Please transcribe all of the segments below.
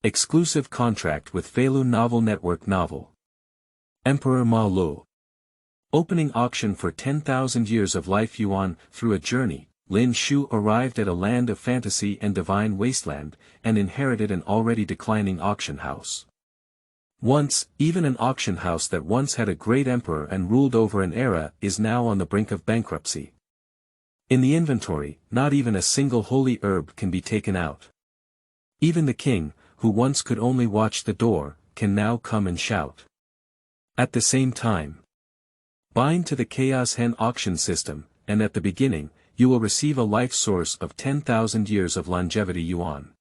Exclusive contract with Feilu Novel Network Novel. Emperor Ma Lu. Opening auction for 10,000 years of life yuan. Through a journey, Lin Shu arrived at a land of fantasy and divine wasteland, and inherited an already declining auction house. Once, even an auction house that once had a great emperor and ruled over an era is now on the brink of bankruptcy. In the inventory, not even a single holy herb can be taken out. Even the king, who once could only watch the door, can now come and shout. At the same time, bind to the Chaoshen Auction System, and at the beginning, you will receive a life source of 10,000 years of longevity yuan.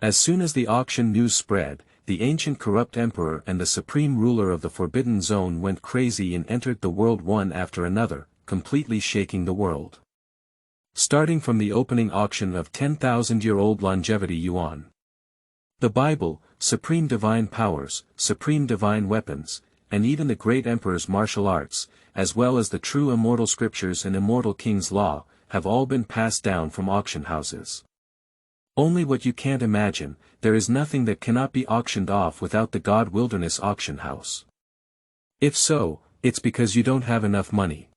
As soon as the auction news spread, the ancient corrupt emperor and the supreme ruler of the Forbidden Zone went crazy and entered the world one after another, completely shaking the world. Starting from the opening auction of 10,000-year-old longevity yuan. The Bible, supreme divine powers, supreme divine weapons, and even the great emperor's martial arts, as well as the true immortal scriptures and immortal king's law, have all been passed down from auction houses. Only what you can't imagine, there is nothing that cannot be auctioned off without the God Wilderness Auction House. If so, it's because you don't have enough money.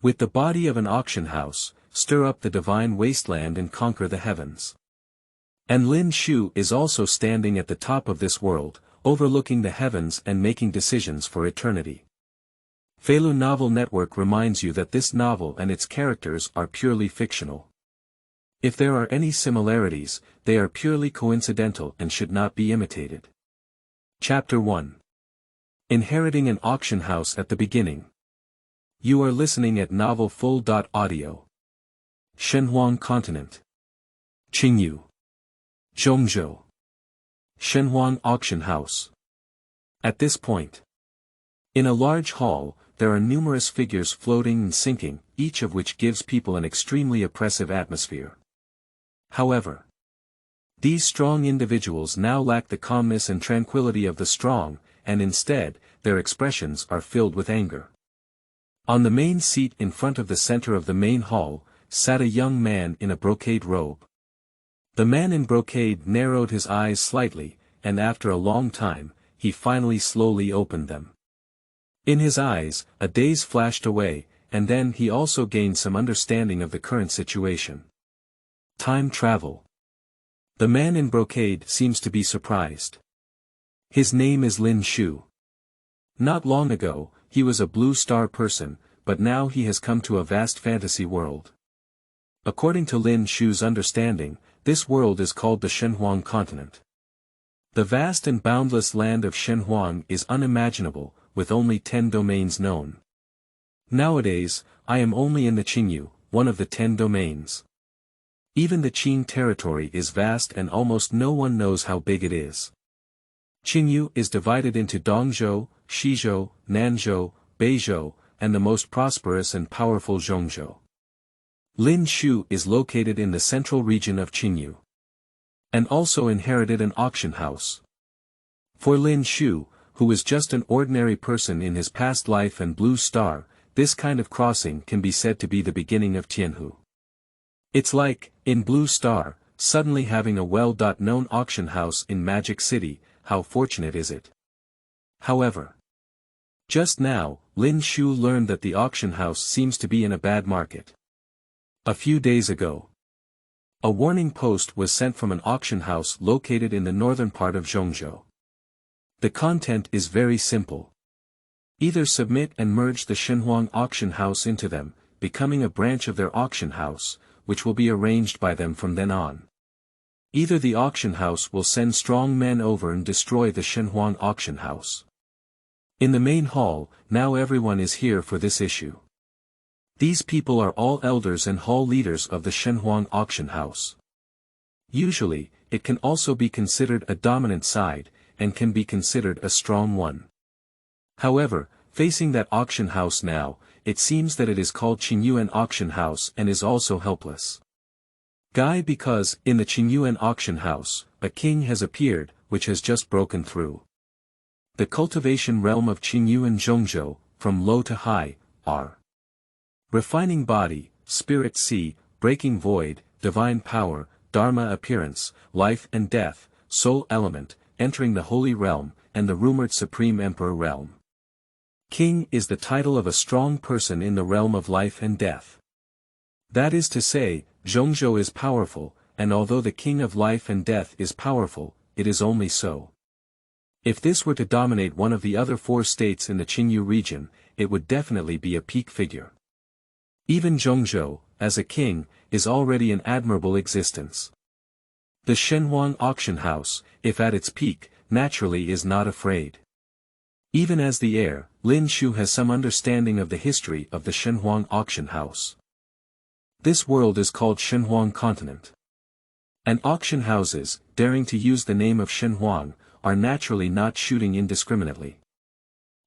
With the body of an auction house, stir up the divine wasteland and conquer the heavens. And Lin Shu is also standing at the top of this world, overlooking the heavens and making decisions for eternity. Feilu Novel Network reminds you that this novel and its characters are purely fictional. If there are any similarities, they are purely coincidental and should not be imitated. Chapter 1. Inheriting an auction house at the beginning. You are listening at Novel Full.audio. Shenhuang Continent. Qingyu. Zhongzhou. Shenhuang Auction House. At this point, in a large hall, there are numerous figures floating and sinking, each of which gives people an extremely oppressive atmosphere. However, these strong individuals now lack the calmness and tranquility of the strong, and instead, their expressions are filled with anger. On the main seat in front of the center of the main hall, sat a young man in a brocade robe. The man in brocade narrowed his eyes slightly, and after a long time, he finally slowly opened them. In his eyes, a daze flashed away, and then he also gained some understanding of the current situation. Time travel. The man in brocade seems to be surprised. His name is Lin Shu. Not long ago, he was a blue star person, but now he has come to a vast fantasy world. According to Lin Shu's understanding, this world is called the Shenhuang continent. The vast and boundless land of Shenhuang is unimaginable, with only 10 domains known. Nowadays, I am only in the Qingyu, one of the 10 domains. Even the Qing territory is vast and almost no one knows how big it is. Qingyu is divided into Dongzhou, Shizhou, Nanzhou, Beizhou, and the most prosperous and powerful Zhongzhou. Lin Shu is located in the central region of Qingyu. And also inherited an auction house. For Lin Shu, who is just an ordinary person in his past life and blue star, this kind of crossing can be said to be the beginning of Tianhu. It's like, in Blue Star, suddenly having a well-known auction house in Magic City. How fortunate is it? However, just now, Lin Shu learned that the auction house seems to be in a bad market. A few days ago, a warning post was sent from an auction house located in the northern part of Zhongzhou. The content is very simple. Either submit and merge the Shenhuang Auction House into them, becoming a branch of their auction house, which will be arranged by them from then on. Either the auction house will send strong men over and destroy the Shenhuang Auction House. In the main hall, now everyone is here for this issue. These people are all elders and hall leaders of the Shenhuang Auction House. Usually, it can also be considered a dominant side, and can be considered a strong one. However, facing that auction house now, it seems that it is called Qingyuan Auction House and is also helpless. Guy because, in the Qingyuan Auction House, a king has appeared, which has just broken through. The cultivation realm of Qingyuan Zhongzhou, from low to high, are refining body, spirit sea, breaking void, divine power, dharma appearance, life and death, soul element, entering the holy realm, and the rumored supreme emperor realm. King is the title of a strong person in the realm of life and death. That is to say, Zhongzhou is powerful, and although the king of life and death is powerful, it is only so. If this were to dominate one of the other 4 states in the Qingyu region, it would definitely be a peak figure. Even Zhongzhou, as a king, is already an admirable existence. The Shenhuang Auction House, if at its peak, naturally is not afraid. Even as the heir, Lin Shu has some understanding of the history of the Shenhuang Auction House. This world is called Shenhuang Continent. And auction houses, daring to use the name of Shenhuang, are naturally not shooting indiscriminately.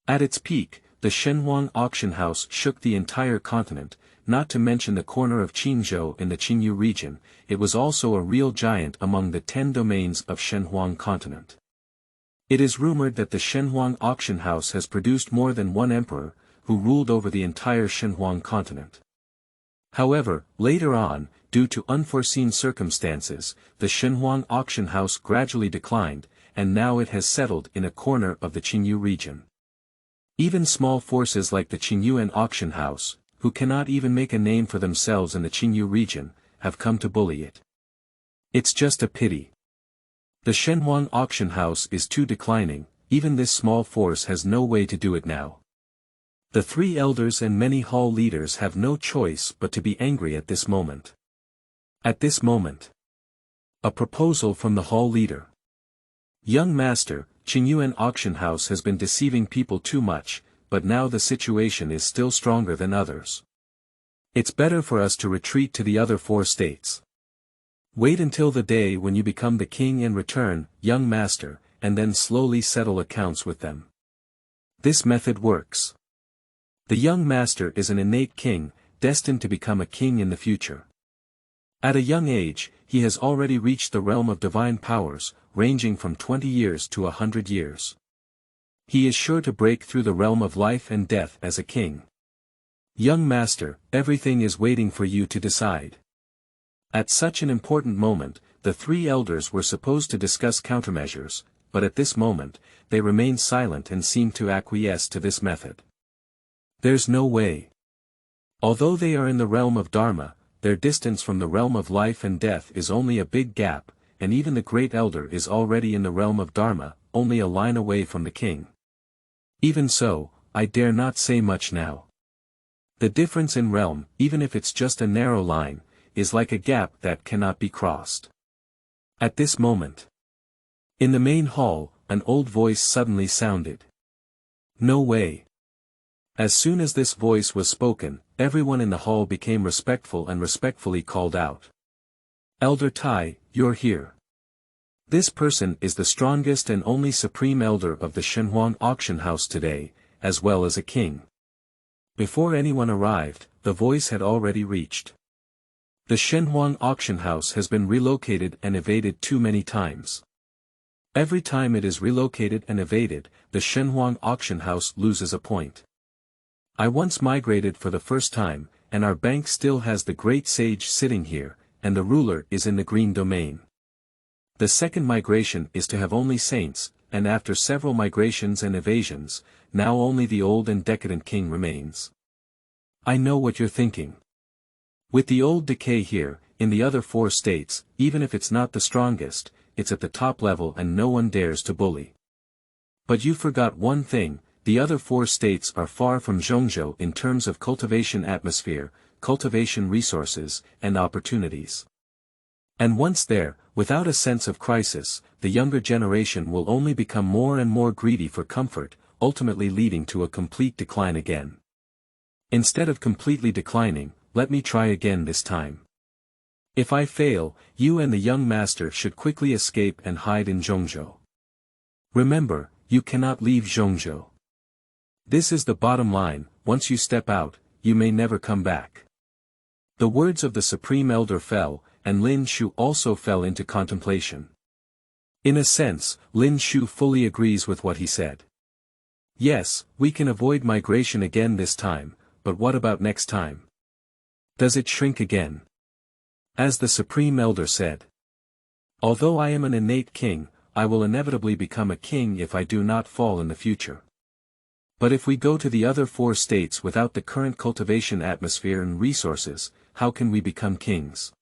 At its peak, the Shenhuang Auction House shook the entire continent, not to mention the corner of Qingzhou in the Qingyu region. It was also a real giant among the 10 domains of Shenhuang Continent. It is rumored that the Shenhuang Auction House has produced more than one emperor, who ruled over the entire Shenhuang Continent. However, later on, due to unforeseen circumstances, the Shenhuang Auction House gradually declined, and now it has settled in a corner of the Qingyu region. Even small forces like the Qingyuan Auction House, who cannot even make a name for themselves in the Qingyu region, have come to bully it. It's just a pity. The Shenhuang Auction House is too declining, even this small force has no way to do it now. The 3 elders and many hall leaders have no choice but to be angry at this moment. At this moment. A proposal from the hall leader. Young master, Qingyuan Auction House has been deceiving people too much, but now the situation is still stronger than others. It's better for us to retreat to the other 4 states. Wait until the day when you become the king and return, young master, and then slowly settle accounts with them. This method works. The young master is an innate king, destined to become a king in the future. At a young age, he has already reached the realm of divine powers, ranging from 20 years to 100 years. He is sure to break through the realm of life and death as a king. Young master, everything is waiting for you to decide. At such an important moment, the 3 elders were supposed to discuss countermeasures, but at this moment, they remained silent and seemed to acquiesce to this method. There's no way. Although they are in the realm of Dharma, their distance from the realm of life and death is only a big gap, and even the great elder is already in the realm of Dharma, only a line away from the king. Even so, I dare not say much now. The difference in realm, even if it's just a narrow line, is like a gap that cannot be crossed. At this moment, in the main hall, an old voice suddenly sounded. No way. As soon as this voice was spoken, everyone in the hall became respectful and respectfully called out. Elder Tai, you're here. This person is the strongest and only supreme elder of the Shenhuang Auction House today, as well as a king. Before anyone arrived, the voice had already reached. The Shenhuang Auction House has been relocated and evaded too many times. Every time it is relocated and evaded, the Shenhuang Auction House loses a point. I once migrated for the first time, and our bank still has the great sage sitting here, and the ruler is in the green domain. The second migration is to have only saints, and after several migrations and evasions, now only the old and decadent king remains. I know what you're thinking. With the old decay here, in the other 4 states, even if it's not the strongest, it's at the top level and no one dares to bully. But you forgot one thing, the other 4 states are far from Zhongzhou in terms of cultivation atmosphere, cultivation resources, and opportunities. And once there, without a sense of crisis, the younger generation will only become more and more greedy for comfort, ultimately leading to a complete decline again. Instead of completely declining, let me try again this time. If I fail, you and the young master should quickly escape and hide in Zhongzhou. Remember, you cannot leave Zhongzhou. This is the bottom line, once you step out, you may never come back. The words of the Supreme Elder fell, and Lin Shu also fell into contemplation. In a sense, Lin Shu fully agrees with what he said. Yes, we can avoid migration again this time, but what about next time? Does it shrink again? As the Supreme Elder said. Although I am an innate king, I will inevitably become a king if I do not fall in the future. But if we go to the other 4 states without the current cultivation atmosphere and resources, how can we become kings?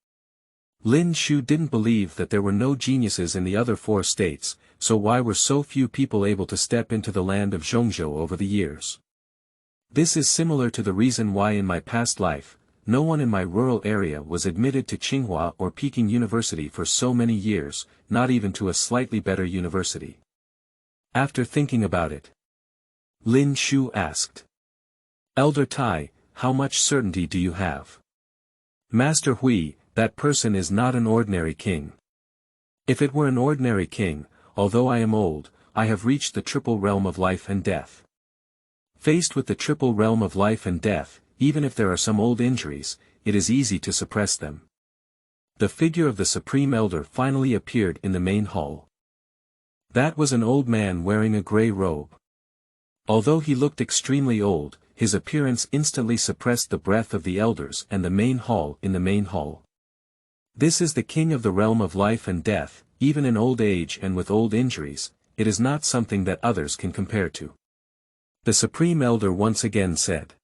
Lin Shu didn't believe that there were no geniuses in the other 4 states, so why were so few people able to step into the land of Zhongzhou over the years? This is similar to the reason why in my past life, no one in my rural area was admitted to Tsinghua or Peking University for so many years, not even to a slightly better university. After thinking about it, Lin Shu asked. Elder Tai, how much certainty do you have? Master Hui, that person is not an ordinary king. If it were an ordinary king, although I am old, I have reached the triple realm of life and death. Faced with the triple realm of life and death, even if there are some old injuries, it is easy to suppress them. The figure of the Supreme Elder finally appeared in the main hall. That was an old man wearing a grey robe. Although he looked extremely old, his appearance instantly suppressed the breath of the elders and the main hall in the main hall. This is the king of the realm of life and death, even in old age and with old injuries, it is not something that others can compare to. The Supreme Elder once again said.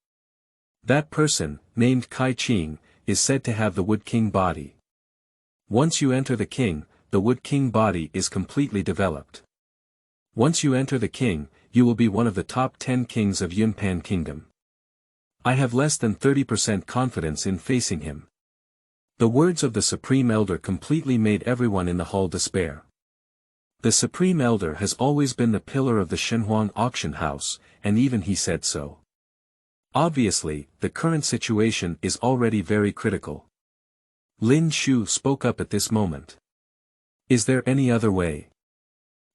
That person, named Kai Qing, is said to have the Wood King body. Once you enter the king, the Wood King body is completely developed. Once you enter the king, you will be one of the top 10 kings of Yunpan Kingdom. I have less than 30% confidence in facing him. The words of the Supreme Elder completely made everyone in the hall despair. The Supreme Elder has always been the pillar of the Shenhuang Auction House, and even he said so. Obviously, the current situation is already very critical. Lin Shu spoke up at this moment. Is there any other way?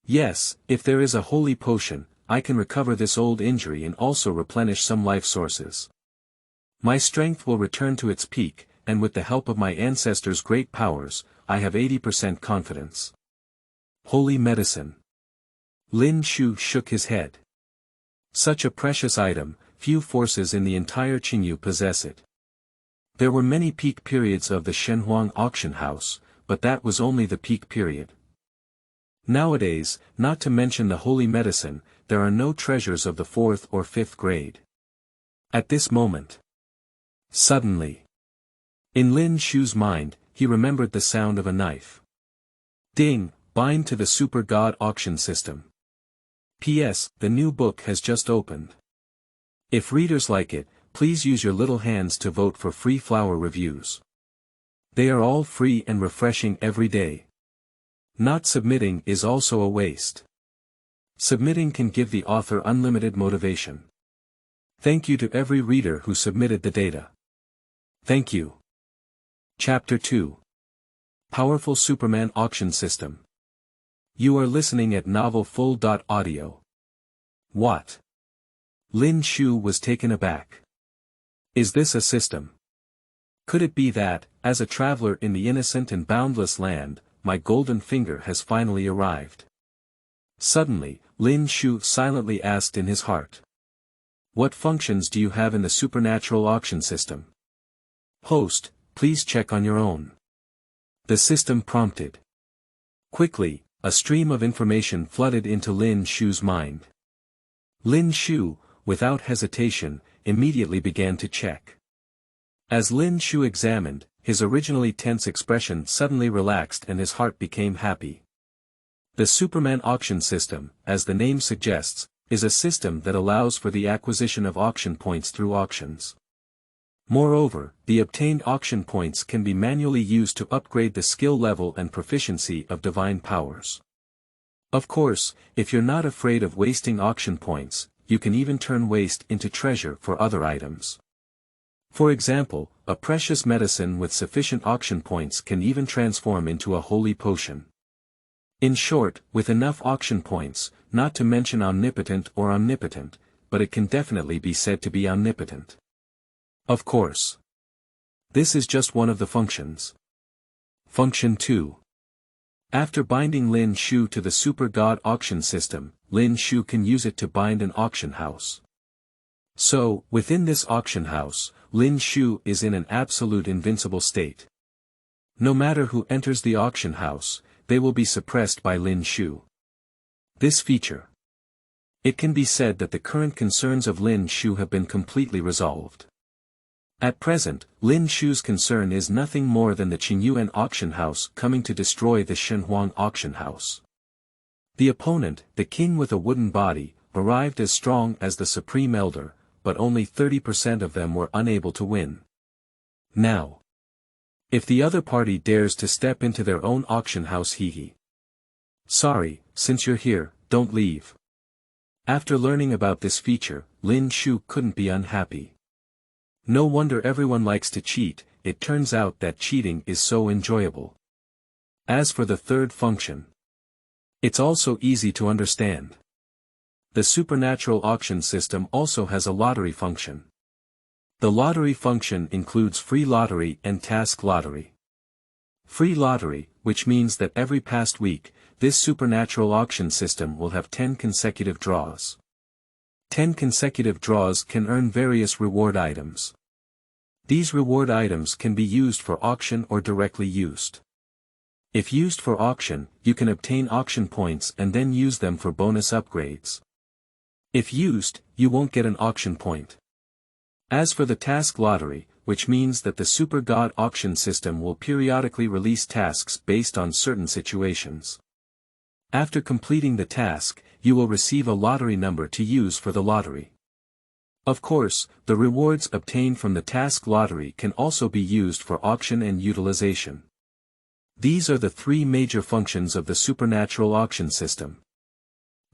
Yes, if there is a holy potion, I can recover this old injury and also replenish some life sources. My strength will return to its peak, and with the help of my ancestors' great powers, I have 80% confidence. Holy medicine. Lin Shu shook his head. Such a precious item, few forces in the entire Qingyu possess it. There were many peak periods of the Shenhuang Auction House, but that was only the peak period. Nowadays, not to mention the holy medicine, there are no treasures of the 4th or 5th grade. At this moment. Suddenly. In Lin Shu's mind, he remembered the sound of a knife. Ding, bind to the Super God Auction System. P.S. The new book has just opened. If readers like it, please use your little hands to vote for free flower reviews. They are all free and refreshing every day. Not submitting is also a waste. Submitting can give the author unlimited motivation. Thank you to every reader who submitted the data. Thank you. Chapter 2. Powerful Superman Auction System. You are listening at Novel Full.audio. What? Lin Shu was taken aback. Is this a system? Could it be that, as a traveler in the innocent and boundless land, my golden finger has finally arrived? Suddenly, Lin Shu silently asked in his heart. What functions do you have in the supernatural auction system? Host, please check on your own. The system prompted. Quickly, a stream of information flooded into Lin Shu's mind. Lin Shu, without hesitation, immediately began to check. As Lin Shu examined, his originally tense expression suddenly relaxed and his heart became happy. The Superman Auction System, as the name suggests, is a system that allows for the acquisition of auction points through auctions. Moreover, the obtained auction points can be manually used to upgrade the skill level and proficiency of divine powers. Of course, if you're not afraid of wasting auction points, you can even turn waste into treasure for other items. For example, a precious medicine with sufficient auction points can even transform into a holy potion. In short, with enough auction points, not to mention omnipotent or omnipotent, but it can definitely be said to be omnipotent. Of course. This is just one of the functions. Function 2. After binding Lin Shu to the Super God Auction System, Lin Shu can use it to bind an auction house. So, within this auction house, Lin Shu is in an absolute invincible state. No matter who enters the auction house, they will be suppressed by Lin Shu. This feature. It can be said that the current concerns of Lin Shu have been completely resolved. At present, Lin Shu's concern is nothing more than the Qingyuan Auction House coming to destroy the Shenhuang Auction House. The opponent, the king with a wooden body, arrived as strong as the Supreme Elder, but only 30% of them were unable to win. Now, if the other party dares to step into their own auction house, Sorry, since you're here, don't leave. After learning about this feature, Lin Shu couldn't be unhappy. No wonder everyone likes to cheat, it turns out that cheating is so enjoyable. As for the third function, it's also easy to understand. The supernatural auction system also has a lottery function. The lottery function includes free lottery and task lottery. Free lottery, which means that every past week, this supernatural auction system will have 10 consecutive draws. 10 consecutive draws can earn various reward items. These reward items can be used for auction or directly used. If used for auction, you can obtain auction points and then use them for bonus upgrades. If used, you won't get an auction point. As for the task lottery, which means that the Super God auction system will periodically release tasks based on certain situations. After completing the task, you will receive a lottery number to use for the lottery. Of course, the rewards obtained from the task lottery can also be used for auction and utilization. These are the three major functions of the supernatural auction system.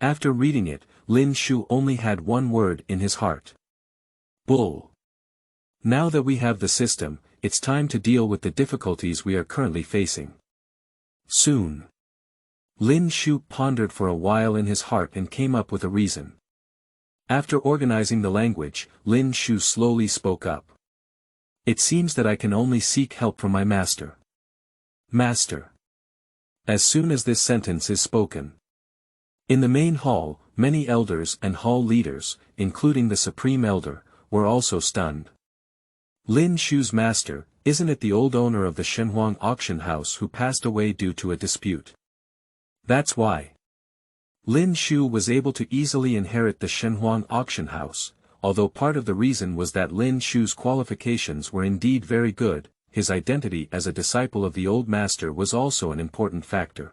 After reading it, Lin Shu only had one word in his heart. Bull. Now that we have the system, it's time to deal with the difficulties we are currently facing. Soon. Lin Shu pondered for a while in his heart and came up with a reason. After organizing the language, Lin Shu slowly spoke up. It seems that I can only seek help from my master. Master. As soon as this sentence is spoken. In the main hall, many elders and hall leaders, including the Supreme Elder, were also stunned. Lin Shu's master, isn't it the old owner of the Shenhuang Auction House who passed away due to a dispute? That's why. Lin Shu was able to easily inherit the Shenhuang Auction House, although part of the reason was that Lin Shu's qualifications were indeed very good, his identity as a disciple of the old master was also an important factor.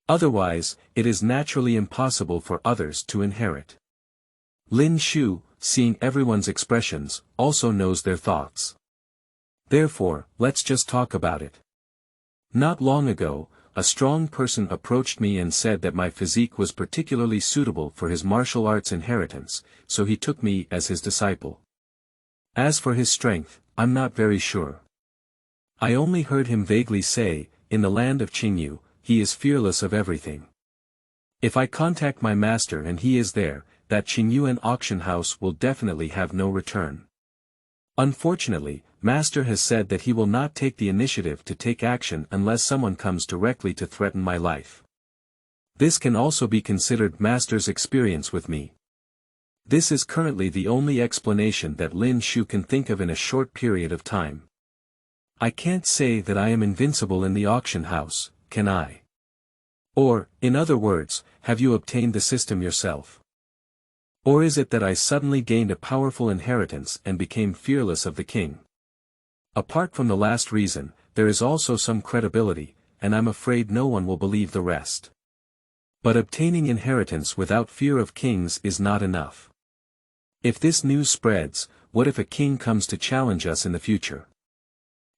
Otherwise, it is naturally impossible for others to inherit. Lin Shu, seeing everyone's expressions, also knows their thoughts. Therefore, let's just talk about it. Not long ago, a strong person approached me and said that my physique was particularly suitable for his martial arts inheritance, so he took me as his disciple. As for his strength, I'm not very sure. I only heard him vaguely say, in the land of Qingyu, he is fearless of everything. If I contact my master and he is there, that Qingyuan auction house will definitely have no return. Unfortunately, master has said that he will not take the initiative to take action unless someone comes directly to threaten my life. This can also be considered master's experience with me. This is currently the only explanation that Lin Shu can think of in a short period of time. I can't say that I am invincible in the auction house, can I? Or, in other words, have you obtained the system yourself? Or is it that I suddenly gained a powerful inheritance and became fearless of the king? Apart from the last reason, there is also some credibility, and I'm afraid no one will believe the rest. But obtaining inheritance without fear of kings is not enough. If this news spreads, what if a king comes to challenge us in the future?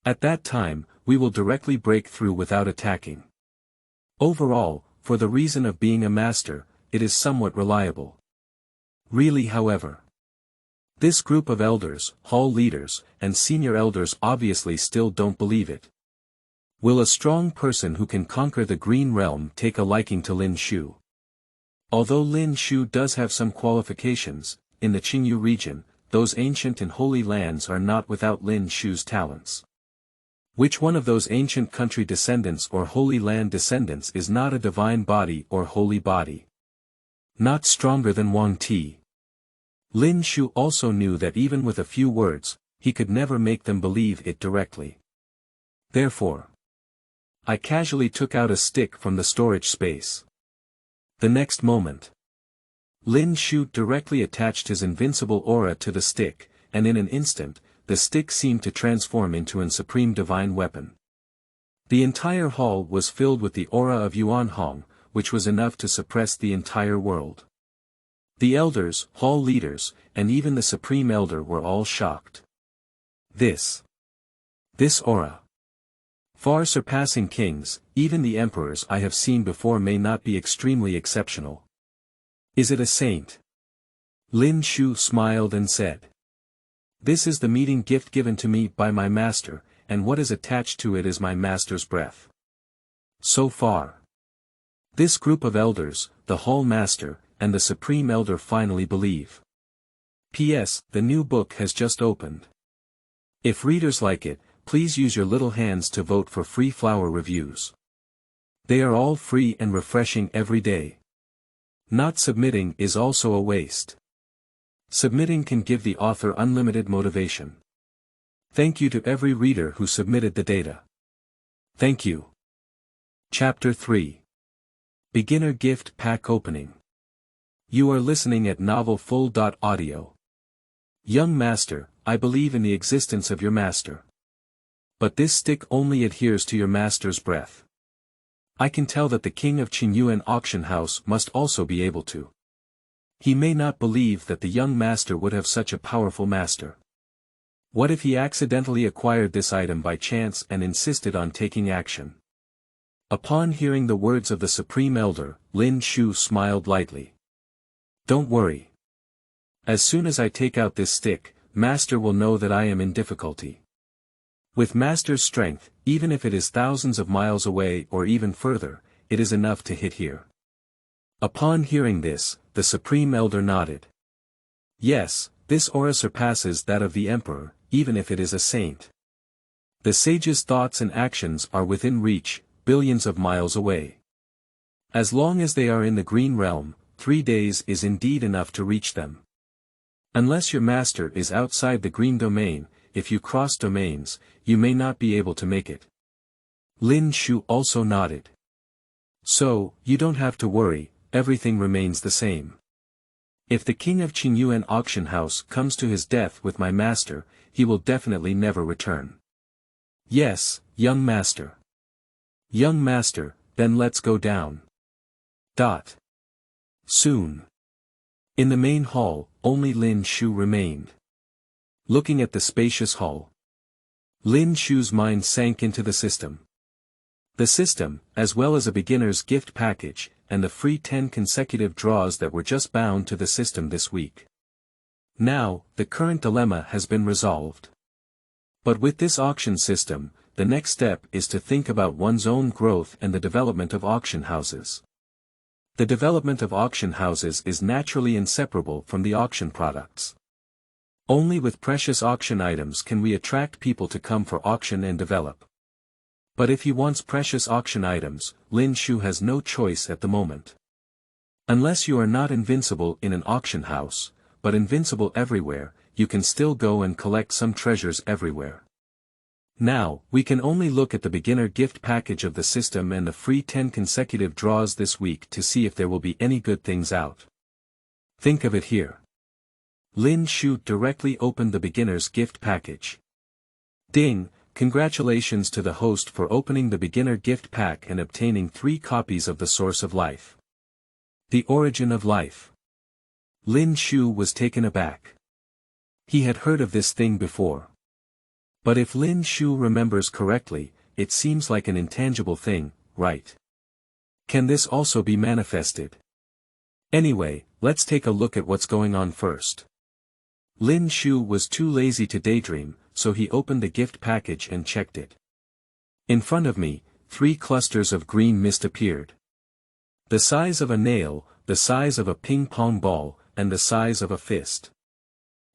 At that time, we will directly break through without attacking. Overall, for the reason of being a master, it is somewhat reliable. Really, however, this group of elders, hall leaders, and senior elders obviously still don't believe it. Will a strong person who can conquer the Green Realm take a liking to Lin Shu? Although Lin Shu does have some qualifications, in the Qingyu region, those ancient and holy lands are not without Lin Shu's talents. Which one of those ancient country descendants or holy land descendants is not a divine body or holy body? Not stronger than Wang Ti. Lin Shu also knew that even with a few words, he could never make them believe it directly. Therefore, I casually took out a stick from the storage space. The next moment, Lin Shu directly attached his invincible aura to the stick, and in an instant, the stick seemed to transform into an supreme divine weapon. The entire hall was filled with the aura of Yuan Hong, which was enough to suppress the entire world. The elders, hall leaders, and even the supreme elder were all shocked. This aura, far surpassing kings, even the emperors I have seen before, may not be extremely exceptional. Is it a saint? Lin Shu smiled and said. This is the meeting gift given to me by my master, and what is attached to it is my master's breath. So far, this group of elders, the hall master, and the supreme elder finally believe. P.S. The new book has just opened. If readers like it, please use your little hands to vote for free flower reviews. They are all free and refreshing every day. Not submitting is also a waste. Submitting can give the author unlimited motivation. Thank you to every reader who submitted the data. Thank you. Chapter 3. Beginner Gift Pack Opening. You are listening at novelfull.audio. Young master, I believe in the existence of your master. But this stick only adheres to your master's breath. I can tell that the king of Shenhuang Auction House must also be able to. He may not believe that the young master would have such a powerful master. What if he accidentally acquired this item by chance and insisted on taking action? Upon hearing the words of the supreme elder, Lin Shu smiled lightly. Don't worry. As soon as I take out this stick, master will know that I am in difficulty. With master's strength, even if it is thousands of miles away or even further, it is enough to hit here. Upon hearing this, the supreme elder nodded. Yes, this aura surpasses that of the emperor, even if it is a saint. The sage's thoughts and actions are within reach, billions of miles away. As long as they are in the green realm, 3 days is indeed enough to reach them. Unless your master is outside the green domain, if you cross domains, you may not be able to make it. Lin Shu also nodded. So, you don't have to worry, everything remains the same. If the king of Shenhuang Auction House comes to his death with my master, he will definitely never return. Yes, young master. Young master, then let's go down. Soon. In the main hall, only Lin Shu remained. Looking at the spacious hall, Lin Shu's mind sank into the system. The system, as well as a beginner's gift package, and the free 10 consecutive draws that were just bound to the system this week. Now, the current dilemma has been resolved. But with this auction system, the next step is to think about one's own growth and the development of auction houses. The development of auction houses is naturally inseparable from the auction products. Only with precious auction items can we attract people to come for auction and develop. But if he wants precious auction items, Lin Shu has no choice at the moment. Unless you are not invincible in an auction house, but invincible everywhere, you can still go and collect some treasures everywhere. Now, we can only look at the beginner gift package of the system and the free 10 consecutive draws this week to see if there will be any good things out. Think of it here. Lin Shu directly opened the beginner's gift package. Ding! Congratulations to the host for opening the beginner gift pack and obtaining 3 copies of the Source of Life. The Origin of Life. Lin Shu was taken aback. He had heard of this thing before. But if Lin Shu remembers correctly, it seems like an intangible thing, right? Can this also be manifested? Anyway, let's take a look at what's going on first. Lin Shu was too lazy to daydream, so he opened the gift package and checked it. In front of me, 3 clusters of green mist appeared. The size of a nail, the size of a ping-pong ball, and the size of a fist.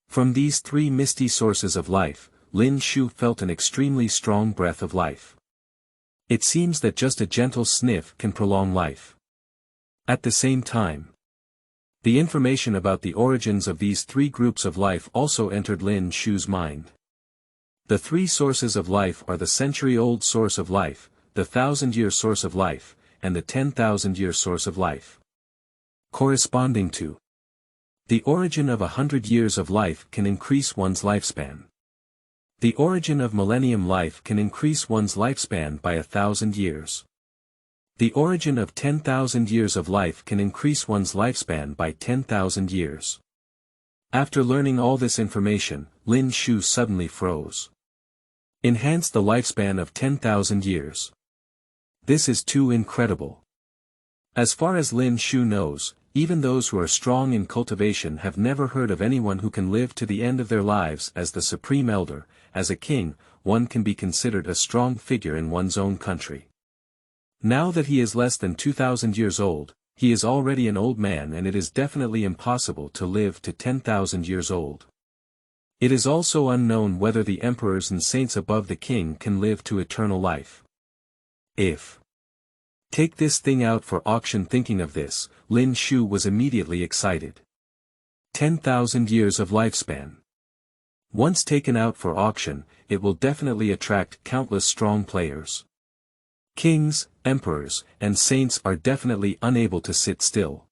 From these 3 misty sources of life, Lin Shu felt an extremely strong breath of life. It seems that just a gentle sniff can prolong life. At the same time, the information about the origins of these 3 groups of life also entered Lin Shu's mind. The 3 sources of life are the century-old source of life, the 1,000-year source of life, and the 10,000-year source of life. Corresponding to the origin of 100 years of life can increase one's lifespan. The origin of millennium life can increase one's lifespan by 1,000 years. The origin of 10,000 years of life can increase one's lifespan by 10,000 years. After learning all this information, Lin Shu suddenly froze. Enhance the lifespan of 10,000 years. This is too incredible. As far as Lin Shu knows, even those who are strong in cultivation have never heard of anyone who can live to the end of their lives as the supreme elder. As a king, one can be considered a strong figure in one's own country. Now that he is less than 2,000 years old, he is already an old man, and it is definitely impossible to live to 10,000 years old. It is also unknown whether the emperors and saints above the king can live to eternal life. If take this thing out for auction. Thinking of this, Lin Shu was immediately excited. 10,000 years of lifespan. Once taken out for auction, it will definitely attract countless strong players. Kings, emperors, and saints are definitely unable to sit still.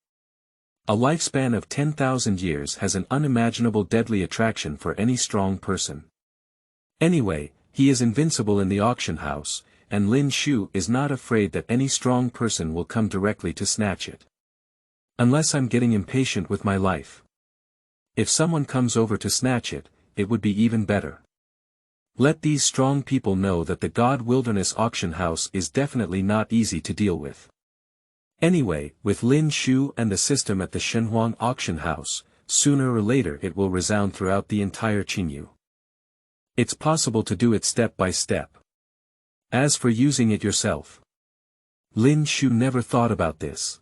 A lifespan of 10,000 years has an unimaginable deadly attraction for any strong person. Anyway, he is invincible in the auction house, and Lin Shu is not afraid that any strong person will come directly to snatch it. Unless I'm getting impatient with my life. If someone comes over to snatch it, it would be even better. Let these strong people know that the God Wilderness Auction House is definitely not easy to deal with. Anyway, with Lin Shu and the system at the Shenhuang Auction House, sooner or later it will resound throughout the entire Qingyu. It's possible to do it step by step. As for using it yourself, Lin Shu never thought about this.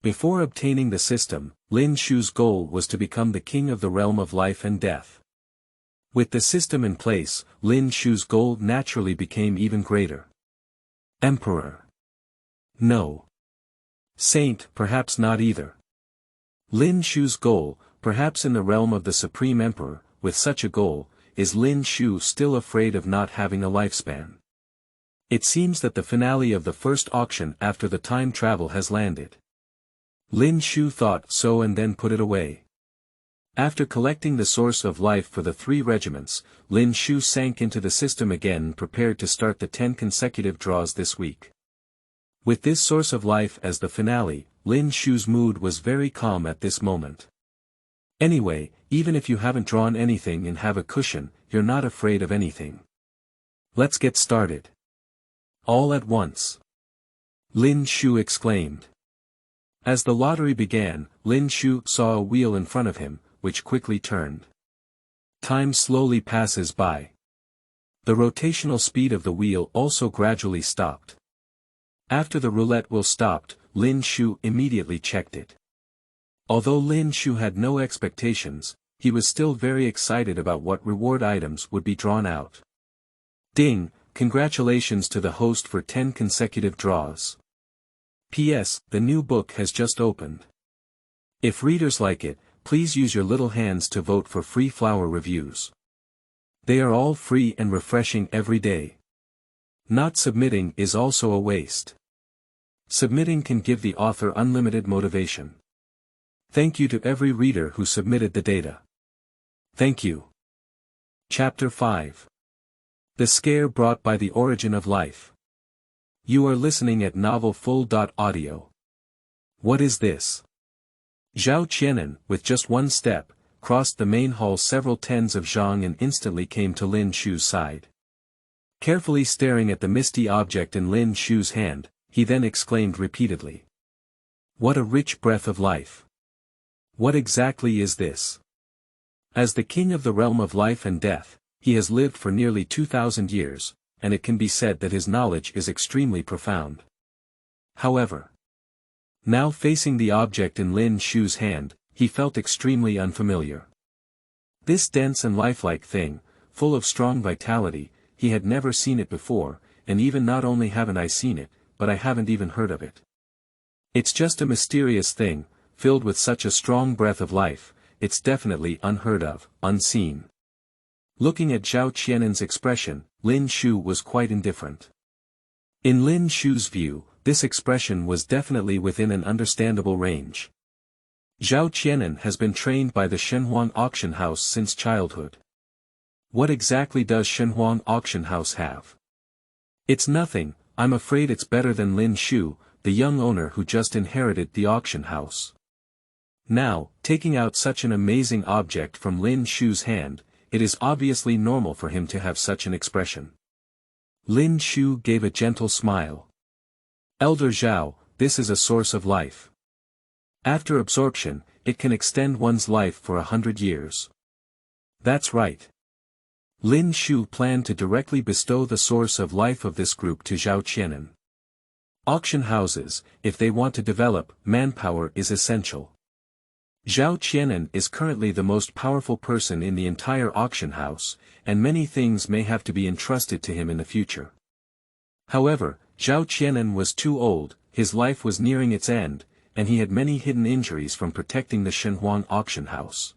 Before obtaining the system, Lin Shu's goal was to become the king of the realm of life and death. With the system in place, Lin Shu's goal naturally became even greater. Emperor? No. Saint? Perhaps not either. Lin Shu's goal, perhaps in the realm of the Supreme Emperor. With such a goal, is Lin Shu still afraid of not having a lifespan? It seems that the finale of the first auction after the time travel has landed. Lin Shu thought so and then put it away. After collecting the source of life for the 3 regiments, Lin Shu sank into the system again and prepared to start the 10 consecutive draws this week. With this source of life as the finale, Lin Shu's mood was very calm at this moment. Anyway, even if you haven't drawn anything and have a cushion, you're not afraid of anything. Let's get started. All at once. Lin Shu exclaimed. As the lottery began, Lin Shu saw a wheel in front of him, which quickly turned. Time slowly passes by. The rotational speed of the wheel also gradually stopped. After the roulette wheel stopped, Lin Shu immediately checked it. Although Lin Shu had no expectations, he was still very excited about what reward items would be drawn out. Ding! Congratulations to the host for 10 consecutive draws. P.S. The new book has just opened. If readers like it, please use your little hands to vote for free flower reviews. They are all free and refreshing every day. Not submitting is also a waste. Submitting can give the author unlimited motivation. Thank you to every reader who submitted the data. Thank you. Chapter 5. The Scare Brought by the Origin of Life. You are listening at novelfull.audio. What is this? Zhao Qianan, with just one step, crossed the main hall several tens of zhang and instantly came to Lin Shu's side. Carefully staring at the misty object in Lin Shu's hand, he then exclaimed repeatedly. What a rich breath of life! What exactly is this? As the king of the realm of life and death, he has lived for nearly 2,000 years, and it can be said that his knowledge is extremely profound. However, now facing the object in Lin Shu's hand, he felt extremely unfamiliar. This dense and lifelike thing, full of strong vitality, he had never seen it before, and even not only haven't I seen it, but I haven't even heard of it. It's just a mysterious thing, filled with such a strong breath of life, it's definitely unheard of, unseen. Looking at Zhao Qianan's expression, Lin Shu was quite indifferent. In Lin Shu's view, this expression was definitely within an understandable range. Zhao Qianan has been trained by the Shenhuang Auction House since childhood. What exactly does Shenhuang Auction House have? It's nothing. I'm afraid it's better than Lin Shu, the young owner who just inherited the auction house. Now, taking out such an amazing object from Lin Shu's hand, it is obviously normal for him to have such an expression. Lin Shu gave a gentle smile. Elder Zhao, this is a source of life. After absorption, it can extend one's life for 100 years. That's right. Lin Shu planned to directly bestow the source of life of this group to Zhao Qianan. Auction houses, if they want to develop, manpower is essential. Zhao Qianan is currently the most powerful person in the entire auction house, and many things may have to be entrusted to him in the future. However, Zhao Qianan was too old, his life was nearing its end, and he had many hidden injuries from protecting the Shenhuang Auction House.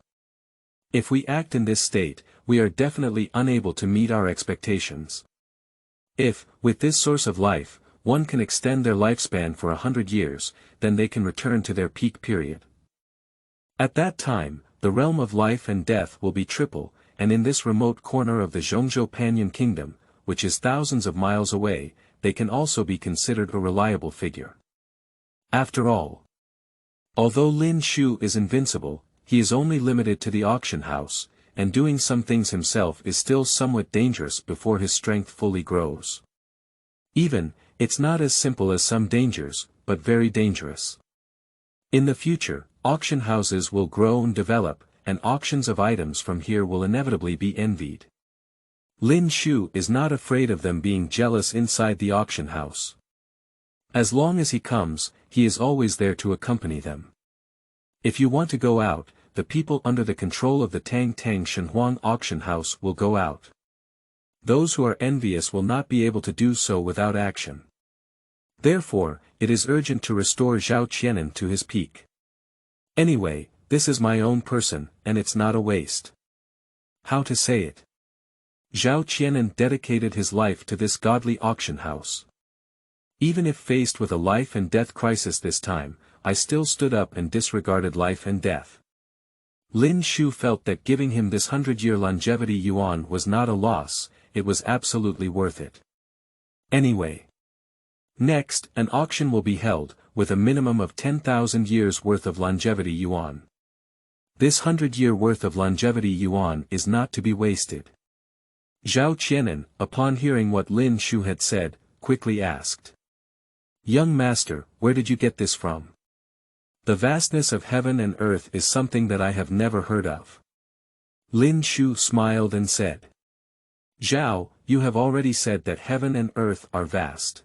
If we act in this state, we are definitely unable to meet our expectations. If, with this source of life, one can extend their lifespan for 100 years, then they can return to their peak period. At that time, the realm of life and death will be triple, and in this remote corner of the Zhongzhou Panyan Kingdom, which is thousands of miles away, they can also be considered a reliable figure. After all, although Lin Shu is invincible, he is only limited to the auction house, and doing some things himself is still somewhat dangerous before his strength fully grows. Even, it's not as simple as some dangers, but very dangerous. In the future, auction houses will grow and develop, and auctions of items from here will inevitably be envied. Lin Shu is not afraid of them being jealous inside the auction house. As long as he comes, he is always there to accompany them. If you want to go out, the people under the control of the Tang Shenhuang Auction House will go out. Those who are envious will not be able to do so without action. Therefore, it is urgent to restore Zhao Qianan to his peak. Anyway, this is my own person, and it's not a waste. How to say it? Zhao Qianan dedicated his life to this godly auction house. Even if faced with a life and death crisis this time, I still stood up and disregarded life and death. Lin Shu felt that giving him this 100-year longevity yuan was not a loss, it was absolutely worth it. Anyway. Next, an auction will be held, with a minimum of 10,000 years worth of longevity yuan. This 100-year worth of longevity yuan is not to be wasted. Zhao Qianan, upon hearing what Lin Shu had said, quickly asked. Young master, where did you get this from? The vastness of heaven and earth is something that I have never heard of. Lin Shu smiled and said. Zhao, you have already said that heaven and earth are vast.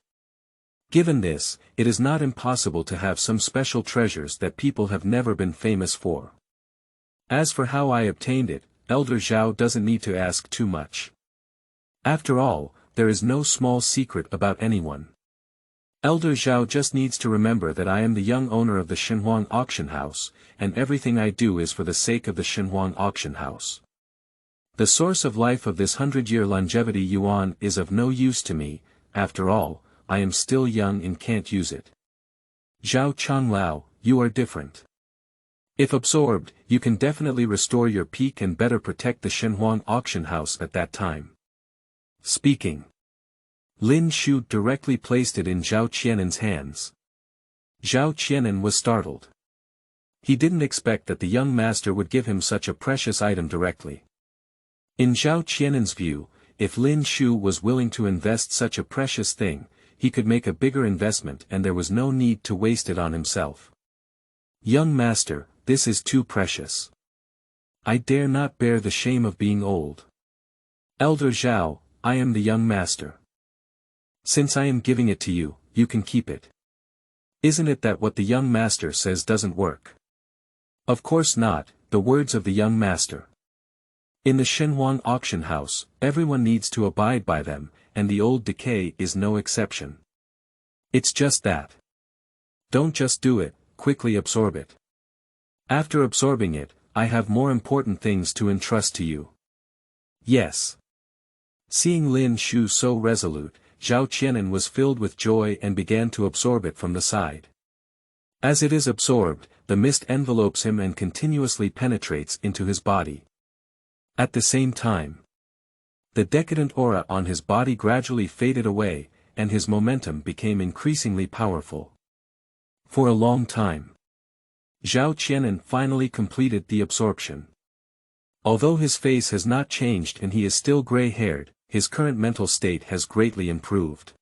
Given this, it is not impossible to have some special treasures that people have never been famous for. As for how I obtained it, Elder Zhao doesn't need to ask too much. After all, there is no small secret about anyone. Elder Zhao just needs to remember that I am the young owner of the Shenhuang Auction House, and everything I do is for the sake of the Shenhuang Auction House. The source of life of this 100-year longevity yuan is of no use to me, after all, I am still young and can't use it. Zhao Changlao, you are different. If absorbed, you can definitely restore your peak and better protect the Shenhuang Auction House at that time. Speaking. Lin Shu directly placed it in Zhao Qianan's hands. Zhao Qianan was startled. He didn't expect that the young master would give him such a precious item directly. In Zhao Qianan's view, if Lin Shu was willing to invest such a precious thing, he could make a bigger investment and there was no need to waste it on himself. Young master, this is too precious. I dare not bear the shame of being old. Elder Zhao, I am the young master. Since I am giving it to you, you can keep it. Isn't it that what the young master says doesn't work? Of course not, the words of the young master. In the Shenhuang Auction House, everyone needs to abide by them, and the old decay is no exception. It's just that. Don't just do it, quickly absorb it. After absorbing it, I have more important things to entrust to you. Yes. Seeing Lin Shu so resolute, Zhao Qianan was filled with joy and began to absorb it from the side. As it is absorbed, the mist envelopes him and continuously penetrates into his body. At the same time, the decadent aura on his body gradually faded away, and his momentum became increasingly powerful. For a long time, Zhao Qianan finally completed the absorption. Although his face has not changed and he is still gray-haired, his current mental state has greatly improved.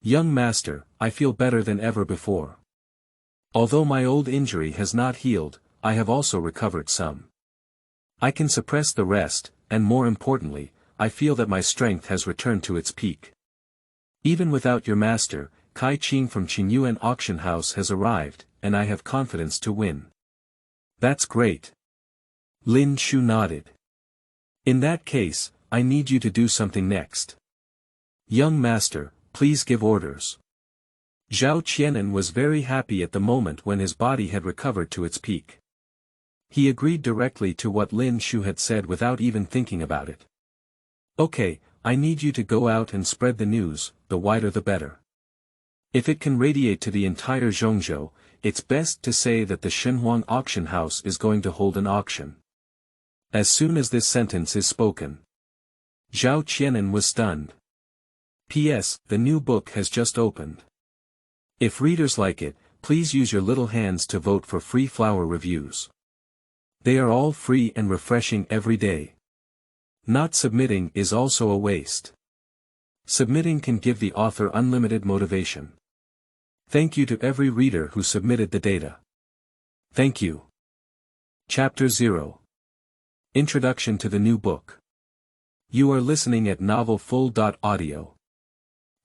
Young master, I feel better than ever before. Although my old injury has not healed, I have also recovered some. I can suppress the rest, and more importantly, I feel that my strength has returned to its peak. Even without your master, Kai Qing from Shenhuang Auction House has arrived, and I have confidence to win. That's great. Lin Shu nodded. In that case, I need you to do something next. Young master, please give orders. Zhao Qianan was very happy at the moment when his body had recovered to its peak. He agreed directly to what Lin Shu had said without even thinking about it. Okay, I need you to go out and spread the news, the wider the better. If it can radiate to the entire Zhongzhou, it's best to say that the Shenhuang Auction House is going to hold an auction. As soon as this sentence is spoken, Zhao Qianan was stunned. P.S. The new book has just opened. If readers like it, please use your little hands to vote for free flower reviews. They are all free and refreshing every day. Not submitting is also a waste. Submitting can give the author unlimited motivation. Thank you to every reader who submitted the data. Thank you. Chapter 0. Introduction to the new book. You are listening at novelfull.audio.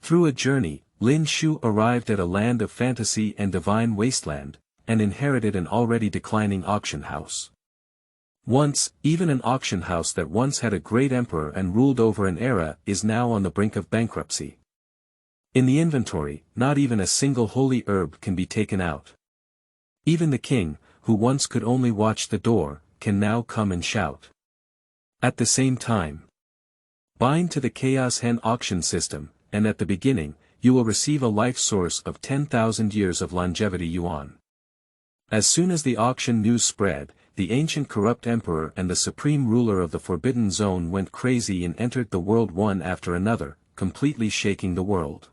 Through a journey, Lin Shu arrived at a land of fantasy and divine wasteland, and inherited an already declining auction house. Once, even an auction house that once had a great emperor and ruled over an era is now on the brink of bankruptcy. In the inventory, not even a single holy herb can be taken out. Even the king, who once could only watch the door, can now come and shout. At the same time, bind to the Chaoshen Auction System, and at the beginning, you will receive a life source of 10,000 years of longevity yuan. As soon as the auction news spread, the ancient corrupt emperor and the supreme ruler of the Forbidden Zone went crazy and entered the world one after another, completely shaking the world.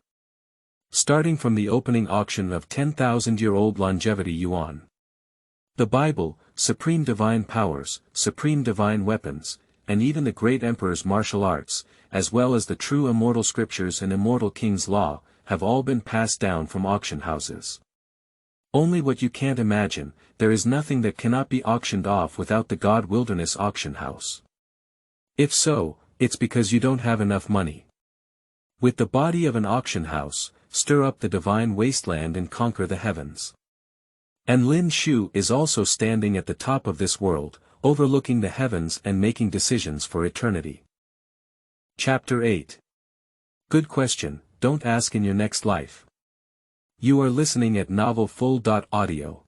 Starting from the opening auction of 10,000-year-old longevity yuan. The Bible, supreme divine powers, supreme divine weapons, and even the great emperor's martial arts, as well as the true immortal scriptures and immortal king's law, have all been passed down from auction houses. Only what you can't imagine, there is nothing that cannot be auctioned off without the God Wilderness Auction House. If so, it's because you don't have enough money. With the body of an auction house, stir up the divine wasteland and conquer the heavens. And Lin Shu is also standing at the top of this world, overlooking the heavens and making decisions for eternity. Chapter 8. Good question, don't ask in your next life. You are listening at novelfull.audio.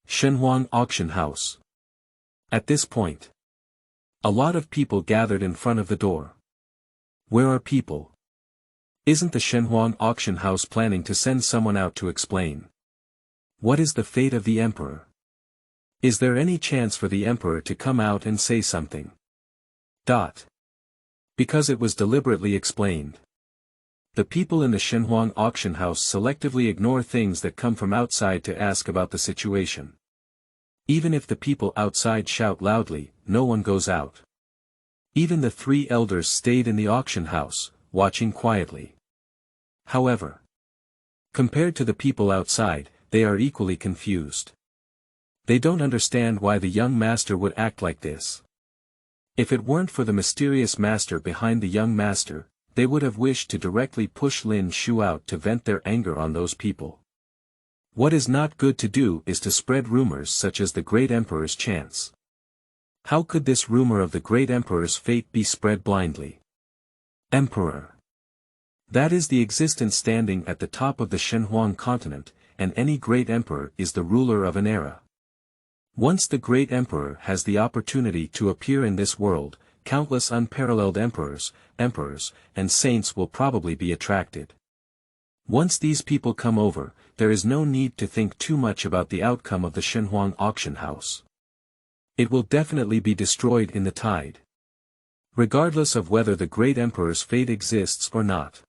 Shenhuang Auction House. At this point, a lot of people gathered in front of the door. Where are people? Isn't the Shenhuang Auction House planning to send someone out to explain? What is the fate of the emperor? Is there any chance for the emperor to come out and say something? Because it was deliberately explained. The people in the Shenhuang Auction House selectively ignore things that come from outside to ask about the situation. Even if the people outside shout loudly, no one goes out. Even the three elders stayed in the auction house, watching quietly. However, compared to the people outside, they are equally confused. They don't understand why the young master would act like this. If it weren't for the mysterious master behind the young master, they would have wished to directly push Lin Shu out to vent their anger on those people. What is not good to do is to spread rumors such as the great emperor's chance. How could this rumor of the great emperor's fate be spread blindly? Emperor. That is the existence standing at the top of the Shenhuang continent, and any great emperor is the ruler of an era. Once the great emperor has the opportunity to appear in this world, countless unparalleled emperors, and saints will probably be attracted. Once these people come over, there is no need to think too much about the outcome of the Shenhuang Auction House. It will definitely be destroyed in the tide. Regardless of whether the great emperor's fate exists or not.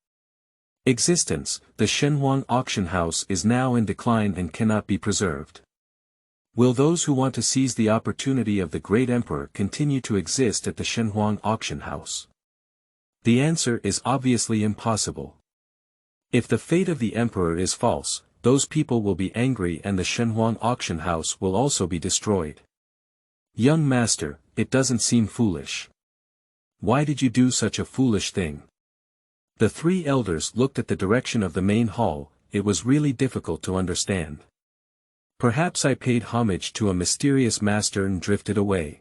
Existence, the Shenhuang Auction House is now in decline and cannot be preserved. Will those who want to seize the opportunity of the great emperor continue to exist at the Shenhuang Auction House? The answer is obviously impossible. If the fate of the emperor is false, those people will be angry and the Shenhuang Auction House will also be destroyed. Young master, it doesn't seem foolish. Why did you do such a foolish thing? The three elders looked at the direction of the main hall. It was really difficult to understand. Perhaps I paid homage to a mysterious master and drifted away.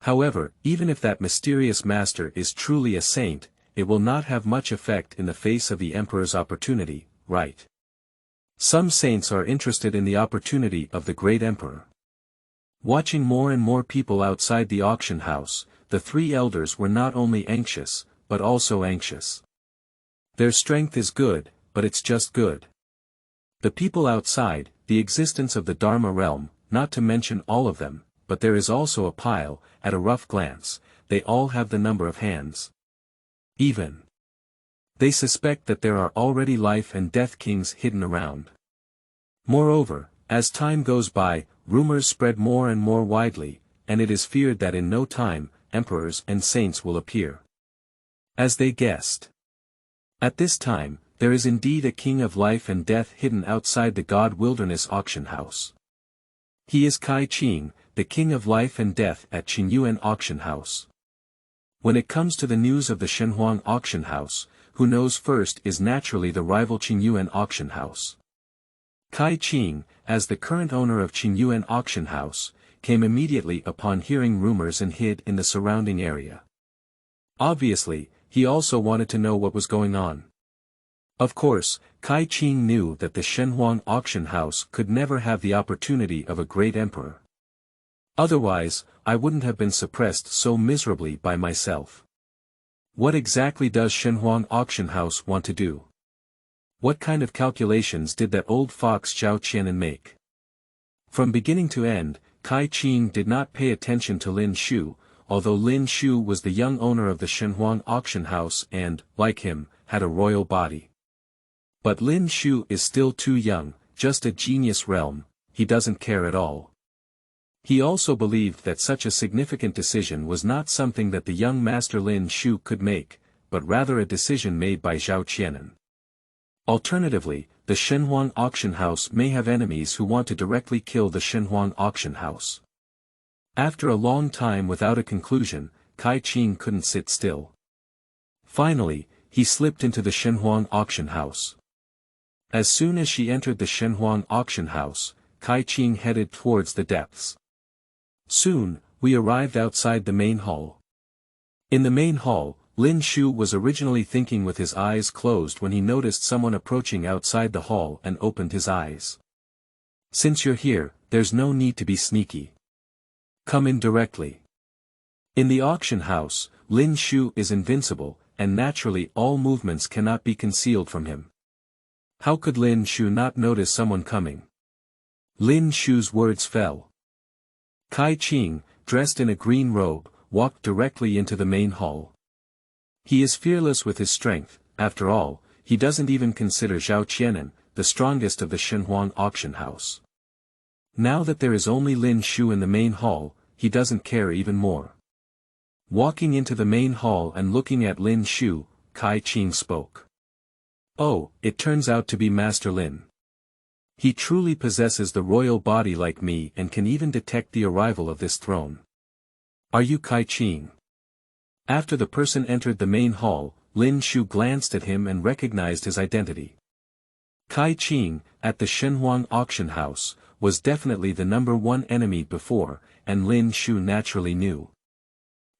However, even if that mysterious master is truly a saint, it will not have much effect in the face of the emperor's opportunity, right? Some saints are interested in the opportunity of the great emperor. Watching more and more people outside the auction house, the three elders were not only anxious, but also anxious. Their strength is good, but it's just good. The people outside, the existence of the Dharma realm, not to mention all of them, but there is also a pile, at a rough glance, they all have the number of hands. Even. They suspect that there are already life and death kings hidden around. Moreover, as time goes by, rumors spread more and more widely, and it is feared that in no time, emperors and saints will appear. As they guessed. At this time, there is indeed a king of life and death hidden outside the God Wilderness Auction House. He is Kai Qing, the king of life and death at Qingyuan Auction House. When it comes to the news of the Shenhuang Auction House, who knows first is naturally the rival Qingyuan Auction House. Kai Qing, as the current owner of Qingyuan Auction House, came immediately upon hearing rumors and hid in the surrounding area. Obviously, he also wanted to know what was going on. Of course, Kai Qing knew that the Shenhuang Auction House could never have the opportunity of a great emperor. Otherwise, I wouldn't have been suppressed so miserably by myself. What exactly does Shenhuang Auction House want to do? What kind of calculations did that old fox Zhao Qianan make? From beginning to end, Kai Qing did not pay attention to Lin Shu, although Lin Shu was the young owner of the Shenhuang Auction House and, like him, had a royal body. But Lin Shu is still too young, just a genius realm, he doesn't care at all. He also believed that such a significant decision was not something that the young master Lin Shu could make, but rather a decision made by Zhao Qianan. Alternatively, the Shenhuang Auction House may have enemies who want to directly kill the Shenhuang Auction House. After a long time without a conclusion, Kai Qing couldn't sit still. Finally, he slipped into the Shenhuang Auction House. As soon as she entered the Shenhuang Auction House, Kai Qing headed towards the depths. Soon, we arrived outside the main hall. In the main hall, Lin Shu was originally thinking with his eyes closed when he noticed someone approaching outside the hall and opened his eyes. Since you're here, there's no need to be sneaky. Come in directly. In the auction house, Lin Shu is invincible, and naturally all movements cannot be concealed from him. How could Lin Shu not notice someone coming? Lin Shu's words fell. Kai Qing, dressed in a green robe, walked directly into the main hall. He is fearless with his strength, after all, he doesn't even consider Zhao Qianan, the strongest of the Shenhuang Auction House. Now that there is only Lin Shu in the main hall, he doesn't care even more. Walking into the main hall and looking at Lin Shu, Kai Qing spoke. Oh, it turns out to be Master Lin. He truly possesses the royal body like me and can even detect the arrival of this throne. Are you Kai Qing? After the person entered the main hall, Lin Shu glanced at him and recognized his identity. Kai Qing, at the Shenhuang Auction House, was definitely the #1 enemy before, and Lin Shu naturally knew.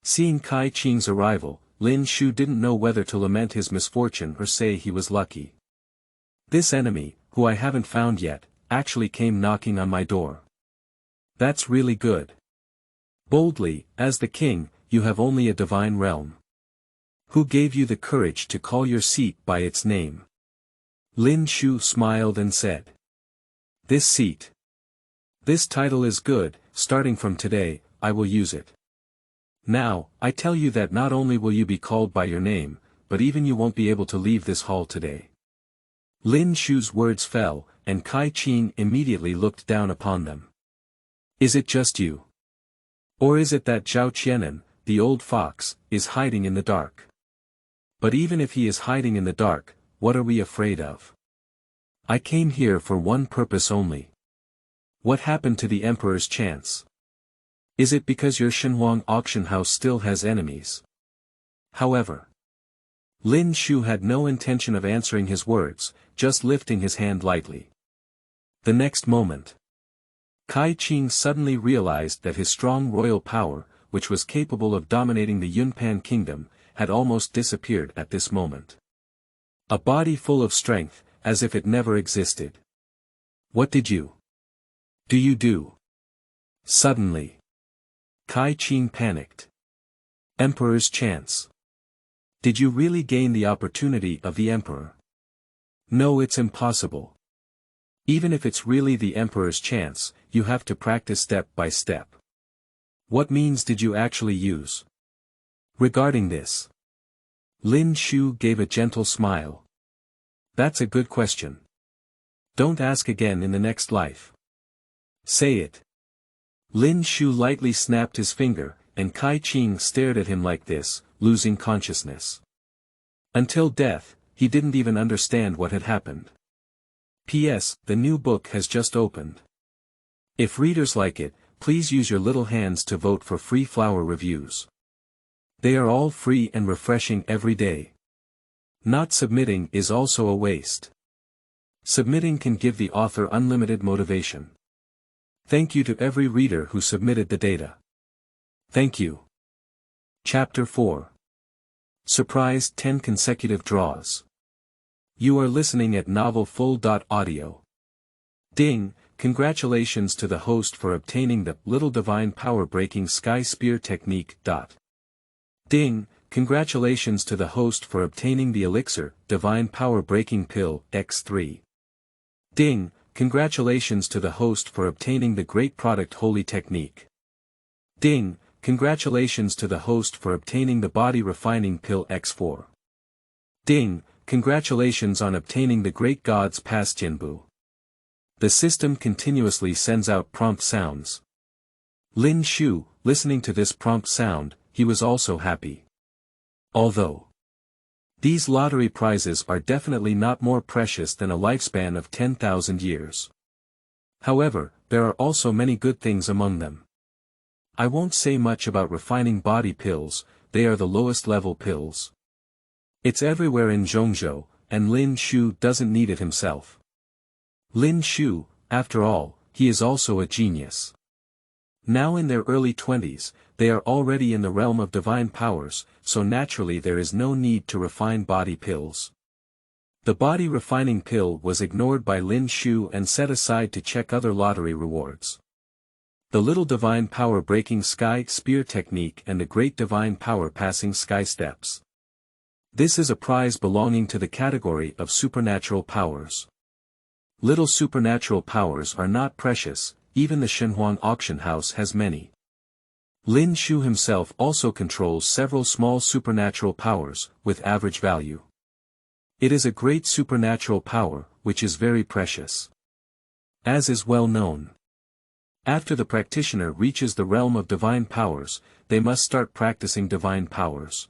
Seeing Kai Qing's arrival, Lin Shu didn't know whether to lament his misfortune or say he was lucky. This enemy, who I haven't found yet, actually came knocking on my door. That's really good. Boldly, as the king, you have only a divine realm. Who gave you the courage to call your seat by its name? Lin Shu smiled and said. This seat. This title is good, starting from today, I will use it. Now, I tell you that not only will you be called by your name, but even you won't be able to leave this hall today. Lin Shu's words fell, and Kai Qing immediately looked down upon them. Is it just you? Or is it that Zhao Qianan, the old fox, is hiding in the dark? But even if he is hiding in the dark, what are we afraid of? I came here for one purpose only. What happened to the Emperor's chance? Is it because your Shenhuang Auction House still has enemies? However, Lin Shu had no intention of answering his words, just lifting his hand lightly. The next moment, Kai Qing suddenly realized that his strong royal power, which was capable of dominating the Yunpan kingdom, had almost disappeared at this moment. A body full of strength, as if it never existed. What did you do? Suddenly, Kai Qing panicked. Emperor's chance. Did you really gain the opportunity of the Emperor? No, it's impossible. Even if it's really the Emperor's chance, you have to practice step by step. What means did you actually use? Regarding this, Lin Shu gave a gentle smile. That's a good question. Don't ask again in the next life. Say it. Lin Shu lightly snapped his finger, and Kai Qing stared at him like this, losing consciousness. Until death, he didn't even understand what had happened. P.S. The new book has just opened. If readers like it, please use your little hands to vote for free flower reviews. They are all free and refreshing every day. Not submitting is also a waste. Submitting can give the author unlimited motivation. Thank you to every reader who submitted the data. Thank you. Chapter 4. Surprise 10 consecutive draws. You are listening at novelfull.audio. Ding, congratulations to the host for obtaining the Little Divine Power Breaking Sky Spear Technique. Ding, congratulations to the host for obtaining the Elixir Divine Power Breaking Pill X3. Ding, congratulations to the host for obtaining the Great Product Holy Technique. Ding, congratulations to the host for obtaining the Body Refining Pill X4. Ding, congratulations on obtaining the Great God's Pass Jinbu. The system continuously sends out prompt sounds. Lin Shu, listening to this prompt sound, he was also happy. Although these lottery prizes are definitely not more precious than a lifespan of 10,000 years. However, there are also many good things among them. I won't say much about refining body pills, they are the lowest level pills. It's everywhere in Zhongzhou, and Lin Shu doesn't need it himself. Lin Shu, after all, he is also a genius. Now in their early 20s, they are already in the realm of divine powers, so naturally there is no need to refine body pills. The body refining pill was ignored by Lin Shu and set aside to check other lottery rewards. The Little Divine Power Breaking Sky Spear Technique and the Great Divine Power Passing Sky Steps. This is a prize belonging to the category of supernatural powers. Little supernatural powers are not precious, even the Shenhuang Auction House has many. Lin Shu himself also controls several small supernatural powers, with average value. It is a great supernatural power, which is very precious. As is well known. After the practitioner reaches the realm of divine powers, they must start practicing divine powers.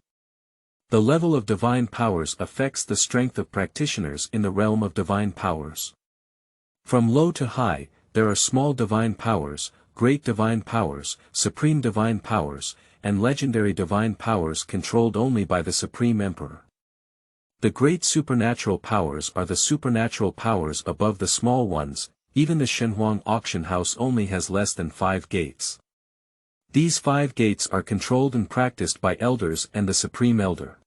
The level of divine powers affects the strength of practitioners in the realm of divine powers. From low to high, there are small divine powers, great divine powers, supreme divine powers, and legendary divine powers controlled only by the Supreme Emperor. The great supernatural powers are the supernatural powers above the small ones, even the Shenhuang Auction House only has less than 5 gates. These 5 gates are controlled and practiced by elders and the Supreme Elder.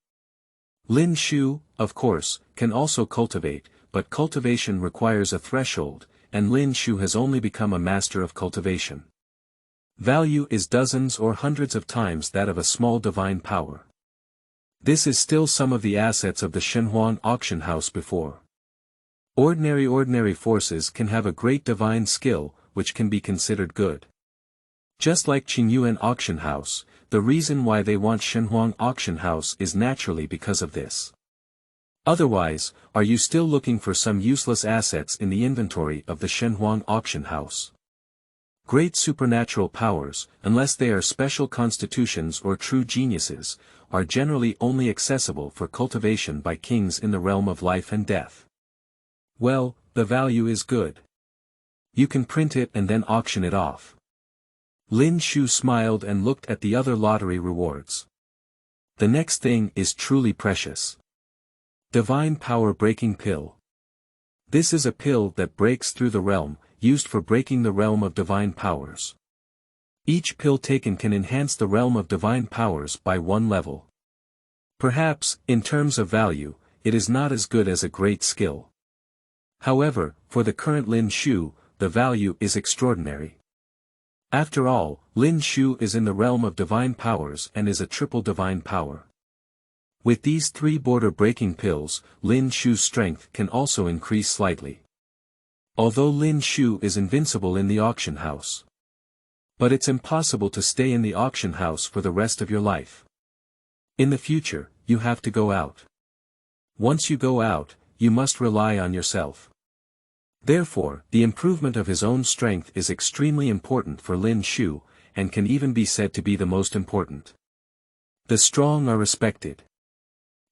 Lin Shu, of course, can also cultivate, but cultivation requires a threshold, and Lin Shu has only become a master of cultivation. Value is dozens or hundreds of times that of a small divine power. This is still some of the assets of the Shenhuang Auction House before. Ordinary forces can have a great divine skill, which can be considered good. Just like Qingyuan Auction House, the reason why they want Shenhuang Auction House is naturally because of this. Otherwise, are you still looking for some useless assets in the inventory of the Shenhuang Auction House? Great supernatural powers, unless they are special constitutions or true geniuses, are generally only accessible for cultivation by kings in the realm of life and death. Well, the value is good. You can print it and then auction it off. Lin Shu smiled and looked at the other lottery rewards. The next thing is truly precious. Divine Power Breaking Pill. This is a pill that breaks through the realm, used for breaking the realm of divine powers. Each pill taken can enhance the realm of divine powers by one level. Perhaps, in terms of value, it is not as good as a great skill. However, for the current Lin Shu, the value is extraordinary. After all, Lin Shu is in the realm of divine powers and is a triple divine power. With these 3 border-breaking pills, Lin Shu's strength can also increase slightly. Although Lin Shu is invincible in the auction house. But it's impossible to stay in the auction house for the rest of your life. In the future, you have to go out. Once you go out, you must rely on yourself. Therefore, the improvement of his own strength is extremely important for Lin Shu, and can even be said to be the most important. The strong are respected.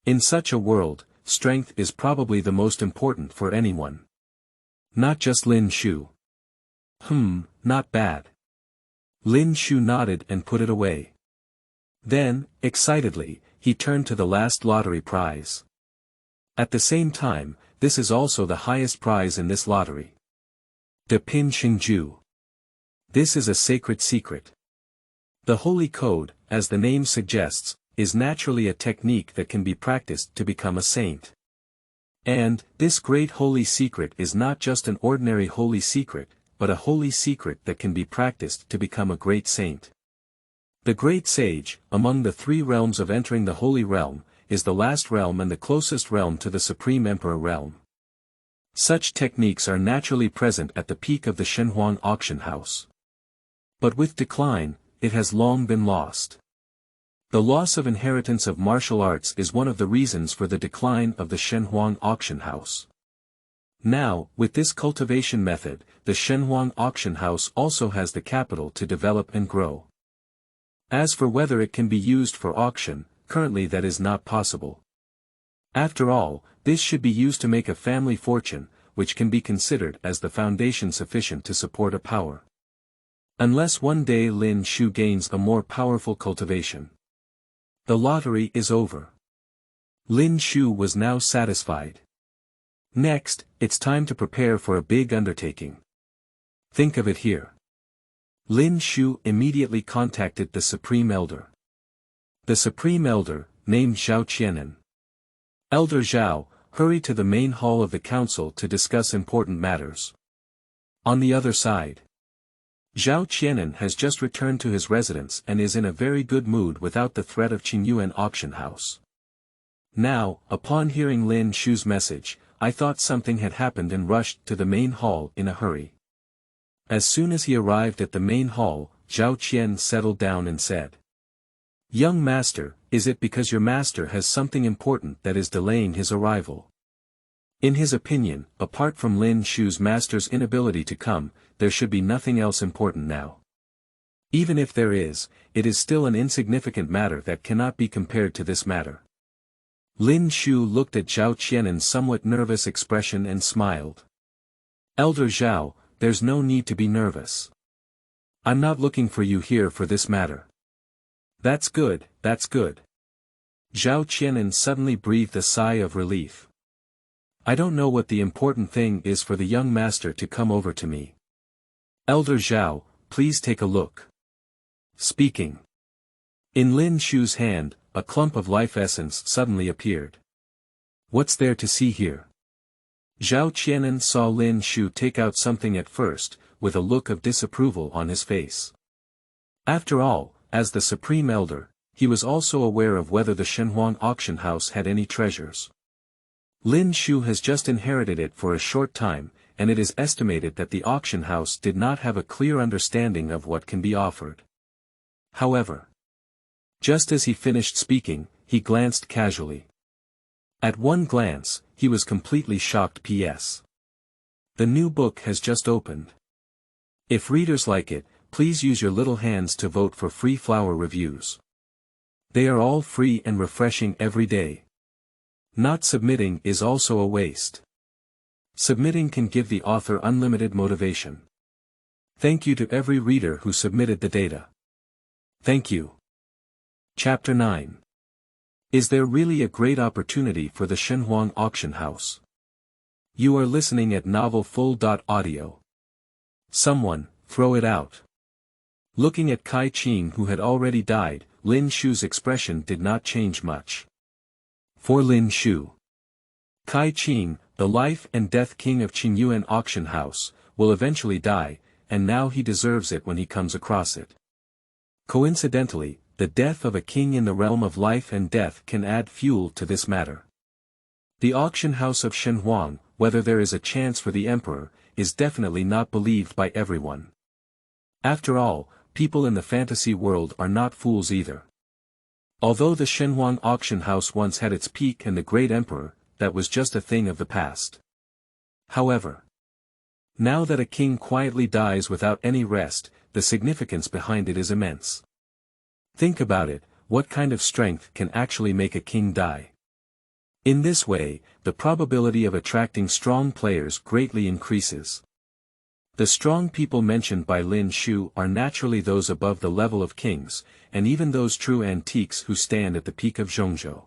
In such a world, strength is probably the most important for anyone. Not just Lin Shu. Not bad. Lin Shu nodded and put it away. Then, excitedly, he turned to the last lottery prize. At the same time, this is also the highest prize in this lottery. De Pin Xingju. This is a sacred secret. The Holy Code, as the name suggests, is naturally a technique that can be practiced to become a saint. And, this great holy secret is not just an ordinary holy secret, but a holy secret that can be practiced to become a great saint. The great sage, among the 3 realms of entering the holy realm, is the last realm and the closest realm to the Supreme Emperor realm. Such techniques are naturally present at the peak of the Shenhuang Auction House. But with decline, it has long been lost. The loss of inheritance of martial arts is one of the reasons for the decline of the Shenhuang Auction House. Now, with this cultivation method, the Shenhuang Auction House also has the capital to develop and grow. As for whether it can be used for auction, currently that is not possible. After all, this should be used to make a family fortune, which can be considered as the foundation sufficient to support a power. Unless one day Lin Shu gains a more powerful cultivation. The lottery is over. Lin Shu was now satisfied. Next, it's time to prepare for a big undertaking. Think of it here. Lin Shu immediately contacted the Supreme Elder. The Supreme Elder, named Zhao Qianan. Elder Zhao, hurry to the main hall of the council to discuss important matters. On the other side, Zhao Qianan has just returned to his residence and is in a very good mood without the threat of Qingyuan Auction House. Now, upon hearing Lin Shu's message, I thought something had happened and rushed to the main hall in a hurry. As soon as he arrived at the main hall, Zhao Qian settled down and said, "Young master, is it because your master has something important that is delaying his arrival?" In his opinion, apart from Lin Shu's master's inability to come, there should be nothing else important now. Even if there is, it is still an insignificant matter that cannot be compared to this matter. Lin Shu looked at Zhao Qianan's somewhat nervous expression and smiled. "Elder Zhao, there's no need to be nervous. I'm not looking for you here for this matter." That's good, that's good." Zhao Qianan suddenly breathed a sigh of relief. "I don't know what the important thing is for the young master to come over to me. Elder Zhao, please take a look." Speaking. In Lin Shu's hand, a clump of life essence suddenly appeared. "What's there to see here?" Zhao Qianan saw Lin Shu take out something at first, with a look of disapproval on his face. After all, as the Supreme Elder, he was also aware of whether the Shenhuang Auction House had any treasures. Lin Shu has just inherited it for a short time, and it is estimated that the auction house did not have a clear understanding of what can be offered. However, just as he finished speaking, he glanced casually. At one glance, he was completely shocked. P.S. The new book has just opened. If readers like it, please use your little hands to vote for free flower reviews. They are all free and refreshing every day. Not submitting is also a waste. Submitting can give the author unlimited motivation. Thank you to every reader who submitted the data. Thank you. Chapter 9. Is there really a great opportunity for the Shenhuang Auction House? You are listening at Novel Full.audio. Someone, throw it out. Looking at Kai Qing, who had already died, Lin Shu's expression did not change much. For Lin Shu, Kai Qing, the life and death king of Qingyuan Auction House, will eventually die, and now he deserves it when he comes across it. Coincidentally, the death of a king in the realm of life and death can add fuel to this matter. The auction house of Shenhuang, whether there is a chance for the emperor, is definitely not believed by everyone. After all, people in the fantasy world are not fools either. Although the Shenhuang Auction House once had its peak and the great emperor, that was just a thing of the past. However, now that a king quietly dies without any rest, the significance behind it is immense. Think about it, what kind of strength can actually make a king die? In this way, the probability of attracting strong players greatly increases. The strong people mentioned by Lin Shu are naturally those above the level of kings, and even those true antiques who stand at the peak of Zhongzhou.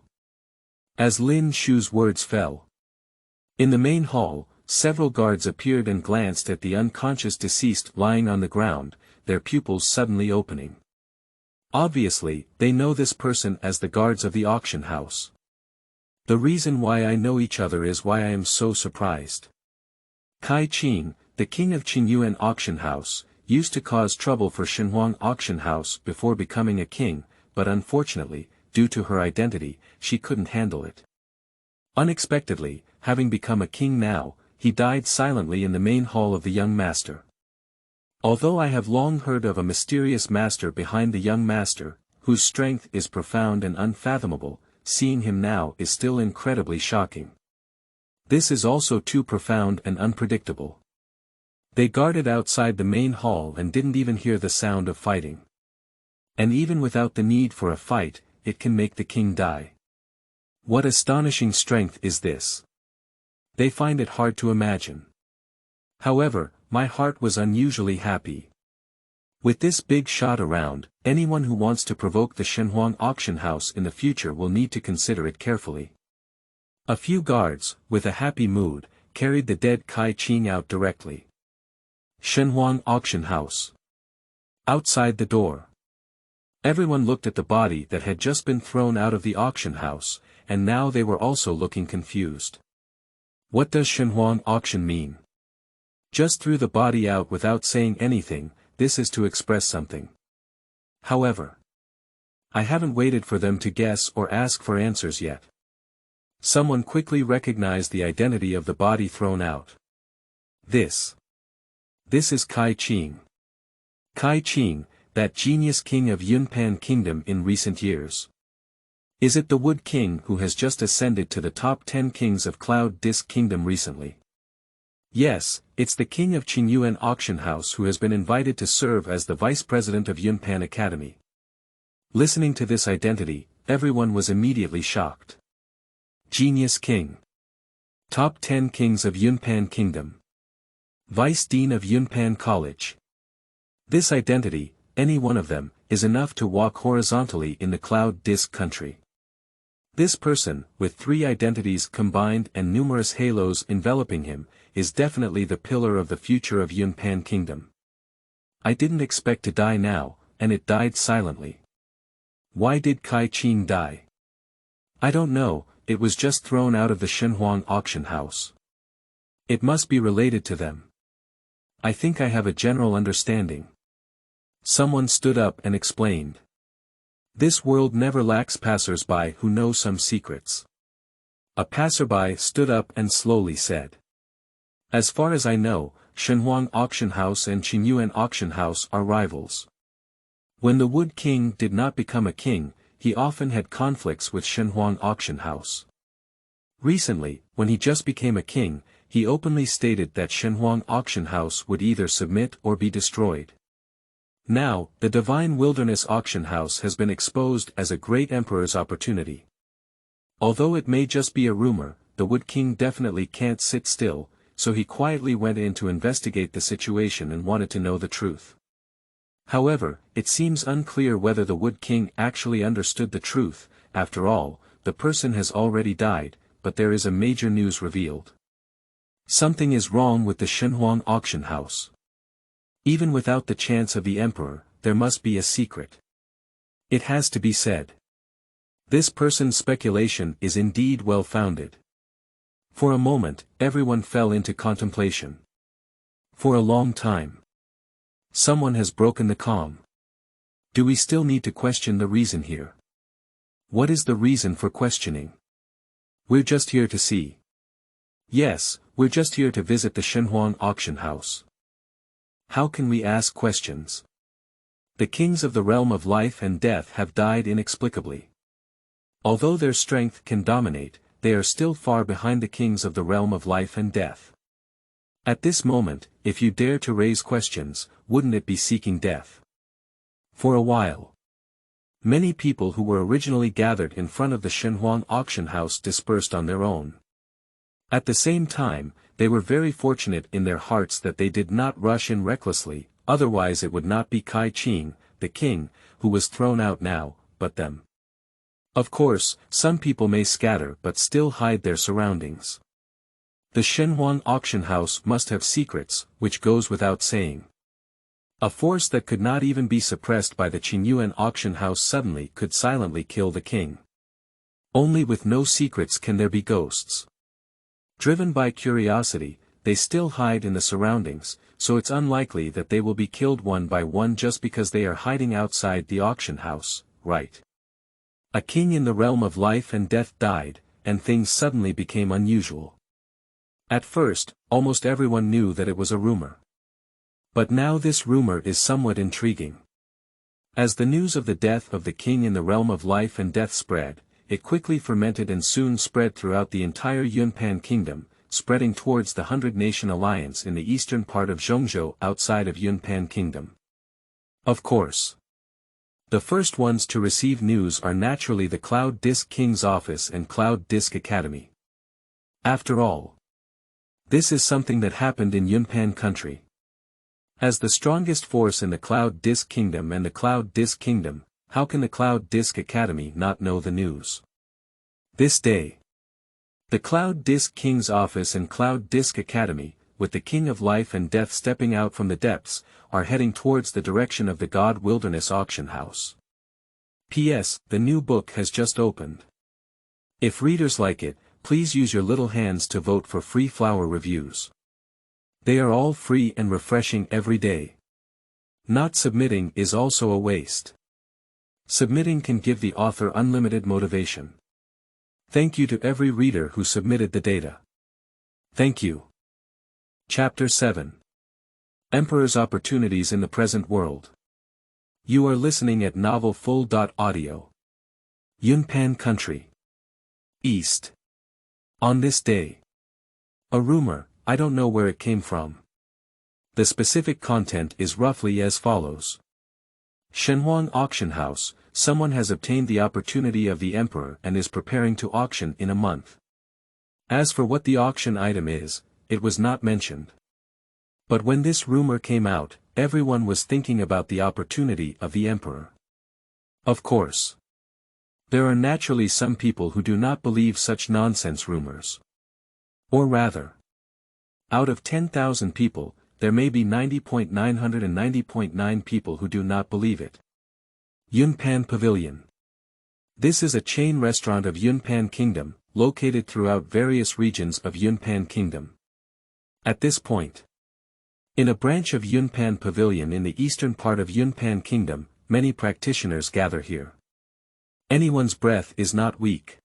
As Lin Shu's words fell in the main hall, several guards appeared and glanced at the unconscious deceased lying on the ground, their pupils suddenly opening. Obviously, they know this person as the guards of the auction house. The reason why I know each other is why I am so surprised. Kai Qing, the king of Qingyuan Auction House, used to cause trouble for Shenhuang Auction House before becoming a king, but unfortunately, due to her identity, she couldn't handle it. Unexpectedly, having become a king now, he died silently in the main hall of the young master. Although I have long heard of a mysterious master behind the young master, whose strength is profound and unfathomable, seeing him now is still incredibly shocking. This is also too profound and unpredictable. They guarded outside the main hall and didn't even hear the sound of fighting. And even without the need for a fight, it can make the king die. What astonishing strength is this? They find it hard to imagine. However, my heart was unusually happy. With this big shot around, anyone who wants to provoke the Shenhuang Auction House in the future will need to consider it carefully. A few guards, with a happy mood, carried the dead Kai Qing out directly. Shenhuang Auction House. Outside the door, everyone looked at the body that had just been thrown out of the auction house, and now they were also looking confused. What does Shenhuang auction mean? Just threw the body out without saying anything, this is to express something. However, I haven't waited for them to guess or ask for answers yet. Someone quickly recognized the identity of the body thrown out. This is Kai Qing. Kai Qing, that genius king of Yunpan Kingdom in recent years. Is it the Wood King who has just ascended to the top 10 kings of Cloud Disk Kingdom recently? Yes, it's the king of Qingyuan Auction House who has been invited to serve as the vice president of Yunpan Academy. Listening to this identity, everyone was immediately shocked. Genius King. Top 10 kings of Yunpan Kingdom. Vice Dean of Yunpan College. This identity, any one of them, is enough to walk horizontally in the Cloud Disk country. This person, with 3 identities combined and numerous halos enveloping him, is definitely the pillar of the future of Yunpan Kingdom. I didn't expect to die now, and it died silently. Why did Kai Qing die? I don't know, it was just thrown out of the Shenhuang Auction House. It must be related to them. I think I have a general understanding. Someone stood up and explained. This world never lacks passers-by who know some secrets. A passerby stood up and slowly said. As far as I know, Shenhuang Auction House and Qingyuan Auction House are rivals. When the Wood King did not become a king, he often had conflicts with Shenhuang Auction House. Recently, when he just became a king, he openly stated that Shenhuang Auction House would either submit or be destroyed. Now, the Divine Wilderness Auction House has been exposed as a great emperor's opportunity. Although it may just be a rumor, the Wood King definitely can't sit still, so he quietly went in to investigate the situation and wanted to know the truth. However, it seems unclear whether the Wood King actually understood the truth. After all, the person has already died, but there is a major news revealed. Something is wrong with the Shenhuang Auction House. Even without the chance of the emperor, there must be a secret. It has to be said. This person's speculation is indeed well-founded. For a moment, everyone fell into contemplation. For a long time. Someone has broken the calm. Do we still need to question the reason here? What is the reason for questioning? We're just here to see. Yes, we're just here to visit the Shenhuang Auction House. How can we ask questions? The kings of the realm of life and death have died inexplicably. Although their strength can dominate, they are still far behind the kings of the realm of life and death. At this moment, if you dare to raise questions, wouldn't it be seeking death? For a while, many people who were originally gathered in front of the Shenhuang Auction House dispersed on their own. At the same time, they were very fortunate in their hearts that they did not rush in recklessly, otherwise it would not be Kai Qing, the king, who was thrown out now, but them. Of course, some people may scatter but still hide their surroundings. The Shenhuang Auction House must have secrets, which goes without saying. A force that could not even be suppressed by the Qingyuan Auction House suddenly could silently kill the king. Only with no secrets can there be ghosts. Driven by curiosity, they still hide in the surroundings, so it's unlikely that they will be killed one by one just because they are hiding outside the auction house, right? A king in the realm of life and death died, and things suddenly became unusual. At first, almost everyone knew that it was a rumor. But now this rumor is somewhat intriguing. As the news of the death of the king in the realm of life and death spread, it quickly fermented and soon spread throughout the entire Yunpan kingdom, spreading towards the 100-nation alliance in the eastern part of Zhongzhou outside of Yunpan kingdom. Of course, the first ones to receive news are naturally the Cloud Disk King's office and Cloud Disk Academy. After all, this is something that happened in Yunpan country. As the strongest force in the Cloud Disk Kingdom and the Cloud Disk Kingdom, how can the Cloud Disk Academy not know the news? This day, the Cloud Disk King's office and Cloud Disk Academy, with the King of Life and Death stepping out from the depths, are heading towards the direction of the God Wilderness Auction House. P.S. The new book has just opened. If readers like it, please use your little hands to vote for free flower reviews. They are all free and refreshing every day. Not submitting is also a waste. Submitting can give the author unlimited motivation. Thank you to every reader who submitted the data. Thank you. Chapter 7. Emperor's Opportunities in the Present World. You are listening at novelfull.audio. Yunpan Country. East. On this day. A rumor, I don't know where it came from. The specific content is roughly as follows. Shenhuang Auction House, someone has obtained the opportunity of the emperor and is preparing to auction in a month. As for what the auction item is, it was not mentioned. But when this rumor came out, everyone was thinking about the opportunity of the emperor. Of course, there are naturally some people who do not believe such nonsense rumors. Or rather, out of 10,000 people, there may be 90.990.9 people who do not believe it. Yunpan Pavilion. This is a chain restaurant of Yunpan Kingdom, located throughout various regions of Yunpan Kingdom. At this point, In a branch of Yunpan Pavilion in the eastern part of Yunpan Kingdom, many practitioners gather here. Anyone's breath is not weak.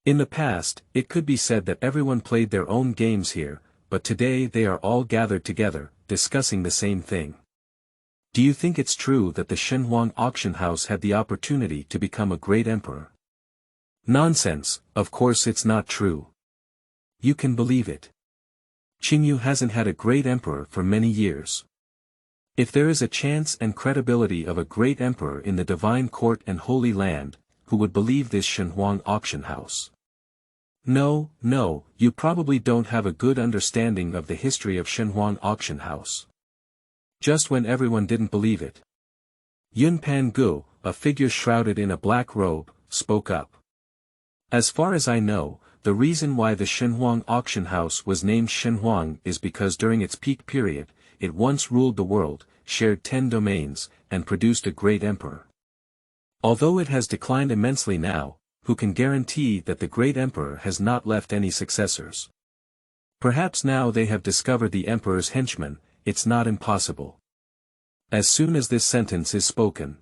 In the past, it could be said that everyone played their own games here, but today they are all gathered together, discussing the same thing. Do you think it's true that the Shenhuang Auction House had the opportunity to become a great emperor? Nonsense, of course it's not true. You can believe it. Qingyu hasn't had a great emperor for many years. If there is a chance and credibility of a great emperor in the divine court and holy land, who would believe this Shenhuang Auction House? No, you probably don't have a good understanding of the history of Shenhuang Auction House. Just when everyone didn't believe it, Yunpan Gu, a figure shrouded in a black robe, spoke up. As far as I know, the reason why the Shenhuang Auction House was named Shenhuang is because during its peak period, it once ruled the world, shared 10 domains, and produced a great emperor. Although it has declined immensely now, who can guarantee that the great emperor has not left any successors? Perhaps now they have discovered the emperor's henchmen. It's not impossible. As soon as this sentence is spoken,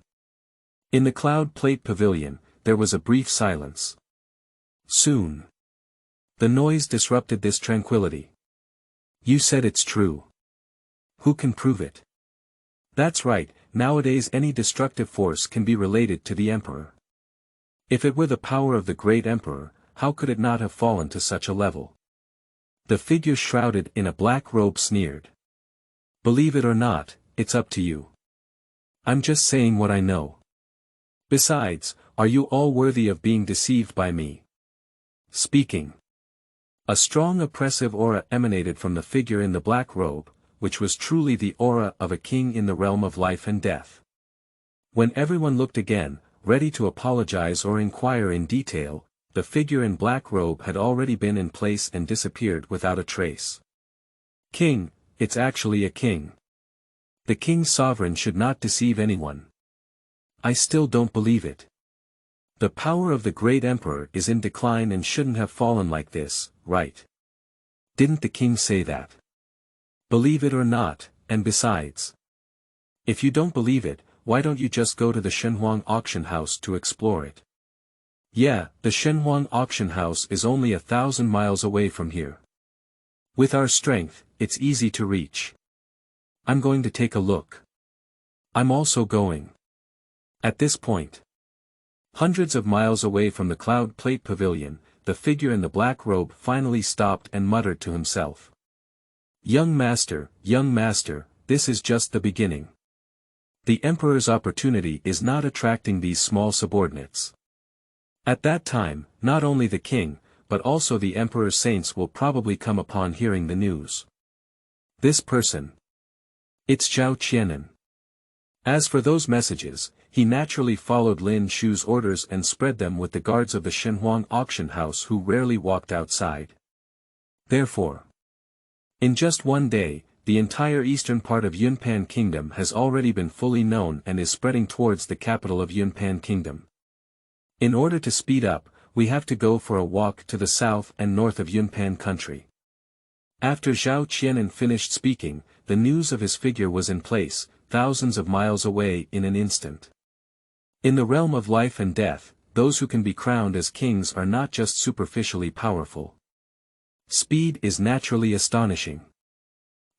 in the Cloud Plate Pavilion, there was a brief silence. Soon, the noise disrupted this tranquility. You said it's true. Who can prove it? That's right, nowadays any destructive force can be related to the emperor. If it were the power of the great emperor, how could it not have fallen to such a level? The figure shrouded in a black robe sneered. Believe it or not, it's up to you. I'm just saying what I know. Besides, are you all worthy of being deceived by me? Speaking. A strong oppressive aura emanated from the figure in the black robe, which was truly the aura of a king in the realm of life and death. When everyone looked again, ready to apologize or inquire in detail, the figure in black robe had already been in place and disappeared without a trace. King, it's actually a king. The king's sovereign should not deceive anyone. I still don't believe it. The power of the great emperor is in decline and shouldn't have fallen like this, right? Didn't the king say that? Believe it or not, and besides, if you don't believe it, why don't you just go to the Shenhuang Auction House to explore it? Yeah, the Shenhuang Auction House is only 1,000 miles away from here. With our strength, it's easy to reach. I'm going to take a look. I'm also going. At this point, hundreds of miles away from the Cloud Plate Pavilion, the figure in the black robe finally stopped and muttered to himself. Young master, this is just the beginning. The emperor's opportunity is not attracting these small subordinates. At that time, not only the king, but also the emperor's saints will probably come upon hearing the news. This person. It's Zhao Qianan. As for those messages, he naturally followed Lin Shu's orders and spread them with the guards of the Shenhuang Auction House who rarely walked outside. Therefore, in just one day, the entire eastern part of Yunpan Kingdom has already been fully known and is spreading towards the capital of Yunpan Kingdom. In order to speed up, we have to go for a walk to the south and north of Yunpan country. After Zhao Qianan finished speaking, the news of his figure was in place, thousands of miles away in an instant. In the realm of life and death, those who can be crowned as kings are not just superficially powerful. Speed is naturally astonishing.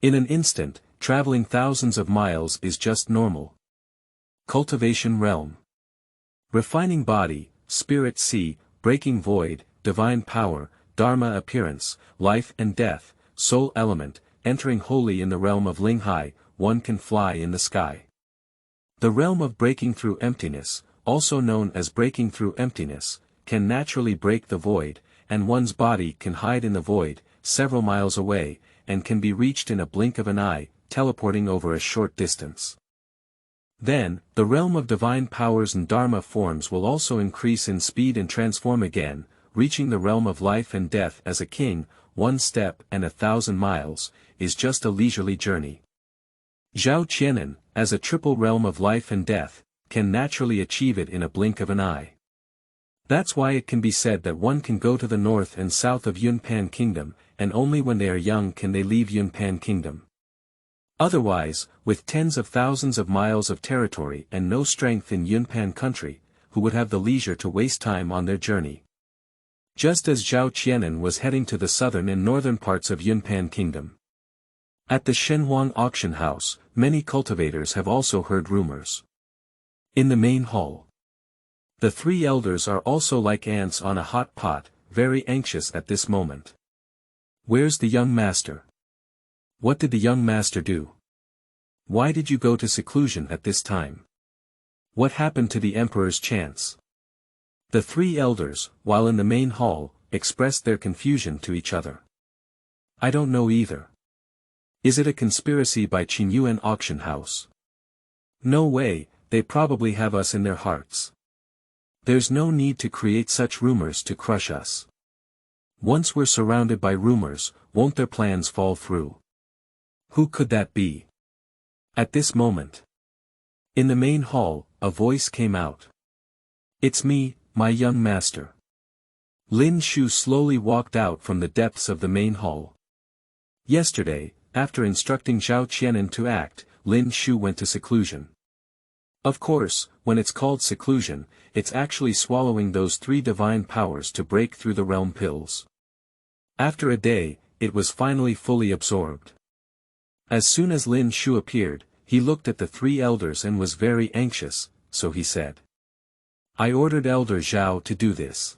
In an instant, traveling thousands of miles is just normal. Cultivation realm. Refining body, spirit sea, breaking void, divine power, dharma appearance, life and death, soul element, entering wholly in the realm of Linghai, one can fly in the sky. The realm of breaking through emptiness, also known as breaking through emptiness, can naturally break the void, and one's body can hide in the void, several miles away, and can be reached in a blink of an eye, teleporting over a short distance. Then, the realm of divine powers and dharma forms will also increase in speed and transform again, reaching the realm of life and death as a king, 1 step and 1,000 miles, is just a leisurely journey. Zhao Qianan, as a triple realm of life and death, can naturally achieve it in a blink of an eye. That's why it can be said that one can go to the north and south of Yunpan Kingdom, and only when they are young can they leave Yunpan Kingdom. Otherwise, with tens of thousands of miles of territory and no strength in Yunpan country, who would have the leisure to waste time on their journey? Just as Zhao Qianan was heading to the southern and northern parts of Yunpan Kingdom. At the Shenhuang Auction House, many cultivators have also heard rumors. In the main hall, the three elders are also like ants on a hot pot, very anxious at this moment. Where's the young master? What did the young master do? Why did you go to seclusion at this time? What happened to the emperor's chance? The three elders, while in the main hall, expressed their confusion to each other. I don't know either. Is it a conspiracy by Qingyuan Auction House? No way, they probably have us in their hearts. There's no need to create such rumors to crush us. Once we're surrounded by rumors, won't their plans fall through? Who could that be? At this moment, in the main hall, a voice came out. It's me, my young master. Lin Shu slowly walked out from the depths of the main hall. Yesterday, after instructing Zhao Qianan to act, Lin Shu went to seclusion. Of course, when it's called seclusion, it's actually swallowing those three divine powers to break through the realm pills. After a day, it was finally fully absorbed. As soon as Lin Shu appeared, he looked at the three elders and was very anxious, so he said. I ordered Elder Zhao to do this.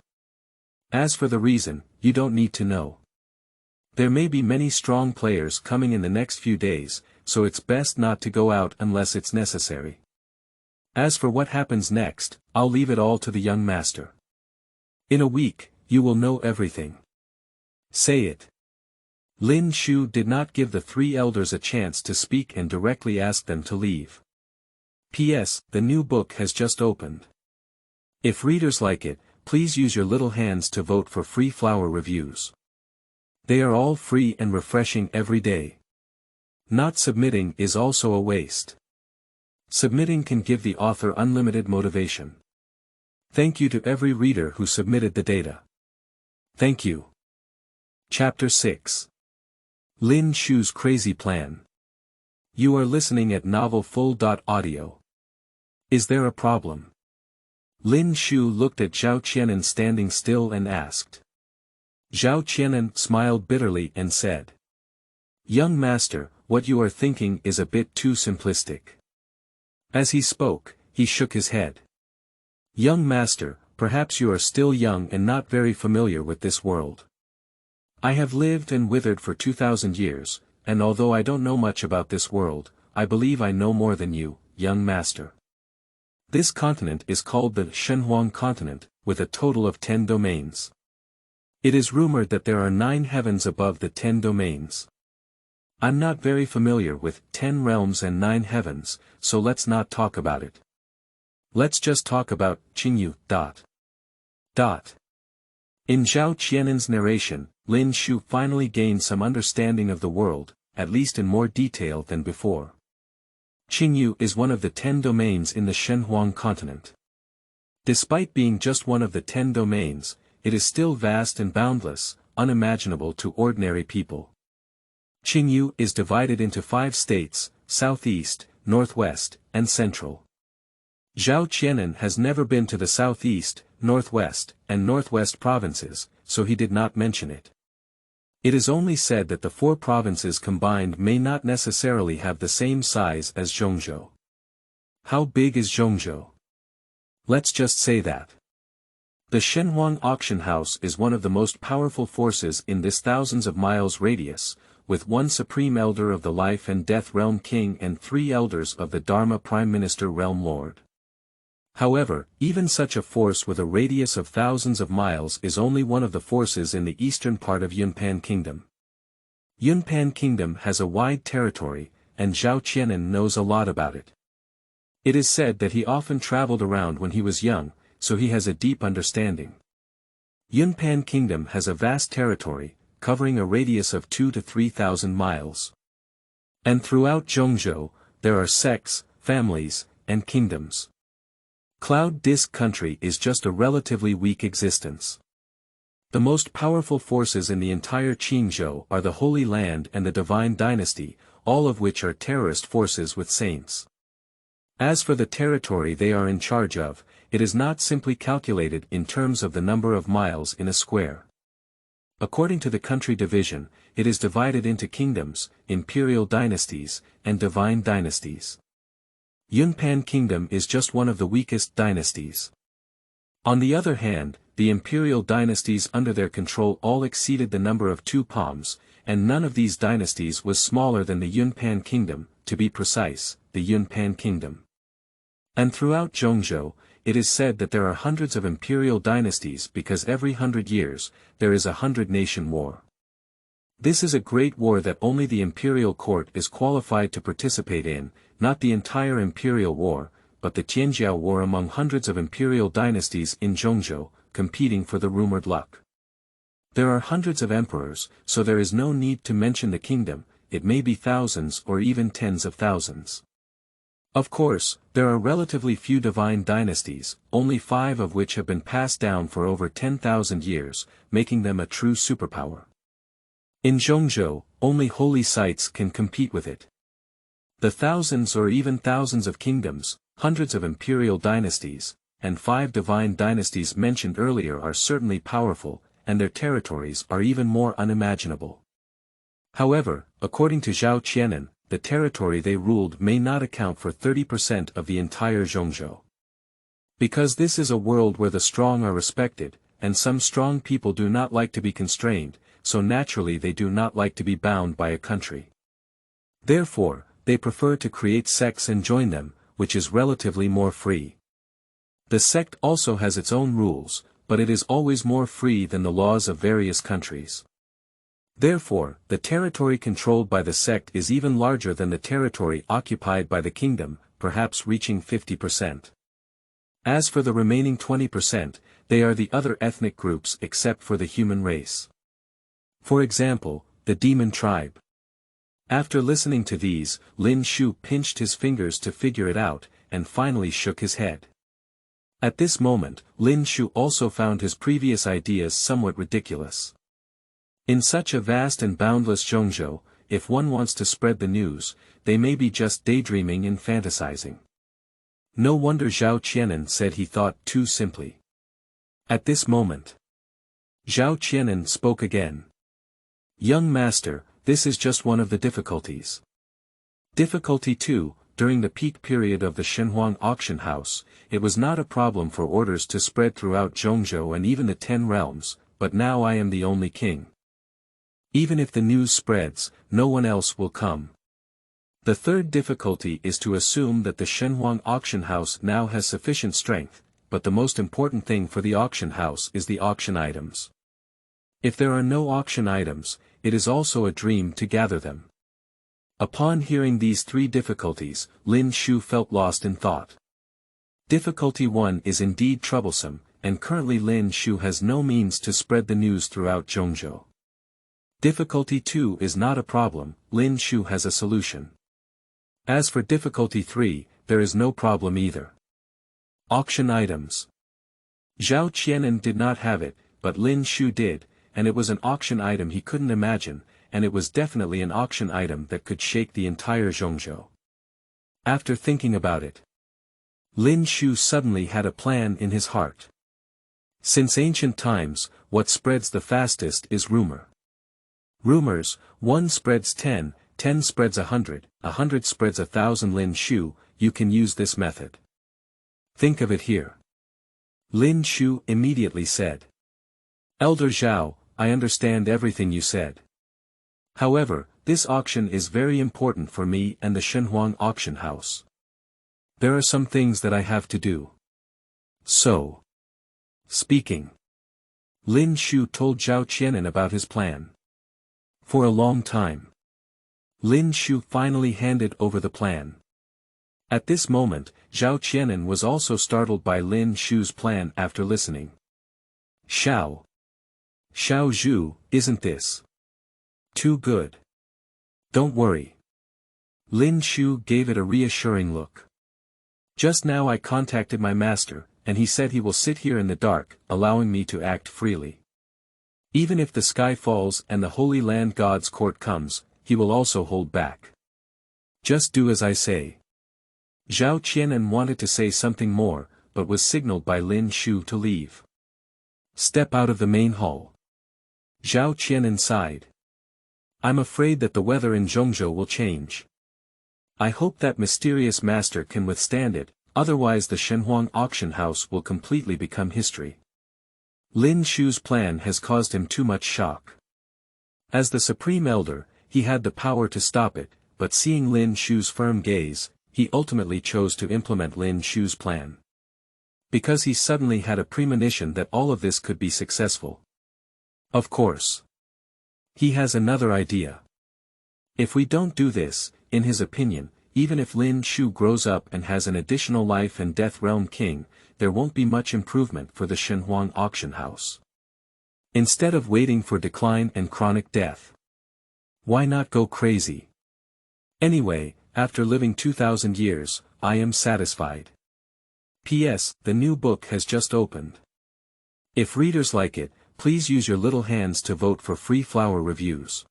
As for the reason, you don't need to know. There may be many strong players coming in the next few days, so it's best not to go out unless it's necessary. As for what happens next, I'll leave it all to the young master. In a week, you will know everything. Say it. Lin Shu did not give the three elders a chance to speak and directly asked them to leave. P.S. The new book has just opened. If readers like it, please use your little hands to vote for free flower reviews. They are all free and refreshing every day. Not submitting is also a waste. Submitting can give the author unlimited motivation. Thank you to every reader who submitted the data. Thank you. Chapter 6. Lin Shu's Crazy Plan. You are listening at novel-full.audio. Is there a problem? Lin Shu looked at Zhao Qianan standing still and asked. Zhao Qianan smiled bitterly and said. Young master, what you are thinking is a bit too simplistic. As he spoke, he shook his head. Young master, perhaps you are still young and not very familiar with this world. I have lived and withered for 2,000 years, and although I don't know much about this world, I believe I know more than you, young master. This continent is called the Shenhuang continent, with a total of 10 domains. It is rumored that there are 9 heavens above the 10 domains. I'm not very familiar with 10 realms and 9 heavens, so let's not talk about it. Let's just talk about Qingyu. In Zhao Qianan's narration, Lin Shu finally gained some understanding of the world, at least in more detail than before. Qingyu is one of the 10 domains in the Shenhuang continent. Despite being just one of the 10 domains, it is still vast and boundless, unimaginable to ordinary people. Qingyu is divided into 5 states, southeast, northwest, and central. Zhao Qianan has never been to the southeast, northwest, and northwest provinces, so he did not mention it. It is only said that the 4 provinces combined may not necessarily have the same size as Zhongzhou. How big is Zhongzhou? Let's just say that. The Shenhuang Auction House is one of the most powerful forces in this thousands of miles radius, with 1 supreme elder of the life and death realm king and 3 elders of the Dharma prime minister realm lord. However, even such a force with a radius of thousands of miles is only one of the forces in the eastern part of Yunpan Kingdom. Yunpan Kingdom has a wide territory, and Zhao Qianan knows a lot about it. It is said that he often traveled around when he was young, so he has a deep understanding. Yunpan Kingdom has a vast territory, covering a radius of 2,000 to 3,000 miles. And throughout Zhongzhou, there are sects, families, and kingdoms. Cloud Disk Country is just a relatively weak existence. The most powerful forces in the entire Qingzhou are the Holy Land and the Divine Dynasty, all of which are terrorist forces with saints. As for the territory they are in charge of, it is not simply calculated in terms of the number of miles in a square. According to the country division, it is divided into kingdoms, imperial dynasties, and divine dynasties. Yunpan Kingdom is just one of the weakest dynasties. On the other hand, the imperial dynasties under their control all exceeded the number of 2 palms, and none of these dynasties was smaller than the Yunpan Kingdom, to be precise, the Yunpan Kingdom. And throughout Zhongzhou, it is said that there are hundreds of imperial dynasties because every 100 years, there is a 100-nation war. This is a great war that only the imperial court is qualified to participate in, not the entire imperial war, but the Tianjiao war among hundreds of imperial dynasties in Zhongzhou, competing for the rumored luck. There are hundreds of emperors, so there is no need to mention the kingdom, it may be thousands or even tens of thousands. Of course, there are relatively few divine dynasties, only 5 of which have been passed down for over 10,000 years, making them a true superpower. In Zhongzhou, only holy sites can compete with it. The thousands or even thousands of kingdoms, hundreds of imperial dynasties, and 5 divine dynasties mentioned earlier are certainly powerful, and their territories are even more unimaginable. However, according to Zhao Qianan, the territory they ruled may not account for 30% of the entire Zhongzhou. Because this is a world where the strong are respected, and some strong people do not like to be constrained, so naturally they do not like to be bound by a country. Therefore, they prefer to create sects and join them, which is relatively more free. The sect also has its own rules, but it is always more free than the laws of various countries. Therefore, the territory controlled by the sect is even larger than the territory occupied by the kingdom, perhaps reaching 50%. As for the remaining 20%, they are the other ethnic groups except for the human race. For example, the demon tribe. After listening to these, Lin Shu pinched his fingers to figure it out, and finally shook his head. At this moment, Lin Shu also found his previous ideas somewhat ridiculous. In such a vast and boundless Zhongzhou, if one wants to spread the news, they may be just daydreaming and fantasizing. No wonder Zhao Qianan said he thought too simply. At this moment, Zhao Qianan spoke again. Young master, this is just one of the difficulties. Difficulty 2, during the peak period of the Shenhuang Auction House, it was not a problem for orders to spread throughout Zhongzhou and even the 10 realms, but now I am the only king. Even if the news spreads, no one else will come. The third difficulty is to assume that the Shenhuang Auction House now has sufficient strength, but the most important thing for the auction house is the auction items. If there are no auction items, it is also a dream to gather them. Upon hearing these 3 difficulties, Lin Shu felt lost in thought. Difficulty 1 is indeed troublesome, and currently Lin Shu has no means to spread the news throughout Zhongzhou. Difficulty 2 is not a problem, Lin Shu has a solution. As for difficulty 3, there is no problem either. Auction items. Zhao Qianan did not have it, but Lin Shu did, and it was an auction item he couldn't imagine, and it was definitely an auction item that could shake the entire Zhongzhou. After thinking about it, Lin Shu suddenly had a plan in his heart. Since ancient times, what spreads the fastest is rumor. Rumors, 1 spreads 10, 10 spreads 100, 100 spreads 1,000. Lin Shu, you can use this method. Think of it here. Lin Shu immediately said. Elder Zhao, I understand everything you said. However, this auction is very important for me and the Shenhuang Auction House. There are some things that I have to do. So, speaking, Lin Shu told Zhao Qianan about his plan. For a long time, Lin Shu finally handed over the plan. At this moment, Zhao Qianan was also startled by Lin Shu's plan after listening. Xiao Zhu, isn't this too good? Don't worry. Lin Shu gave it a reassuring look. Just now I contacted my master, and he said he will sit here in the dark, allowing me to act freely. Even if the sky falls and the Holy Land God's court comes, he will also hold back. Just do as I say. Zhao Qianan wanted to say something more, but was signaled by Lin Shu to leave. Step out of the main hall. Zhao Qianan sighed. I'm afraid that the weather in Zhongzhou will change. I hope that mysterious master can withstand it, otherwise the Shenhuang Auction House will completely become history. Lin Shu's plan has caused him too much shock. As the Supreme Elder, he had the power to stop it, but seeing Lin Shu's firm gaze, he ultimately chose to implement Lin Shu's plan. Because he suddenly had a premonition that all of this could be successful. Of course. He has another idea. If we don't do this, in his opinion, even if Lin Shu grows up and has an additional life and death realm king, there won't be much improvement for the Shenhuang Auction House. Instead of waiting for decline and chronic death. Why not go crazy? Anyway, after living 2,000 years, I am satisfied. P.S. The new book has just opened. If readers like it, please use your little hands to vote for free flower reviews.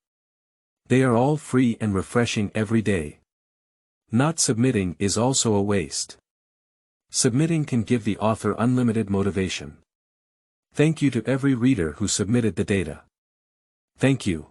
They are all free and refreshing every day. Not submitting is also a waste. Submitting can give the author unlimited motivation. Thank you to every reader who submitted the data. Thank you.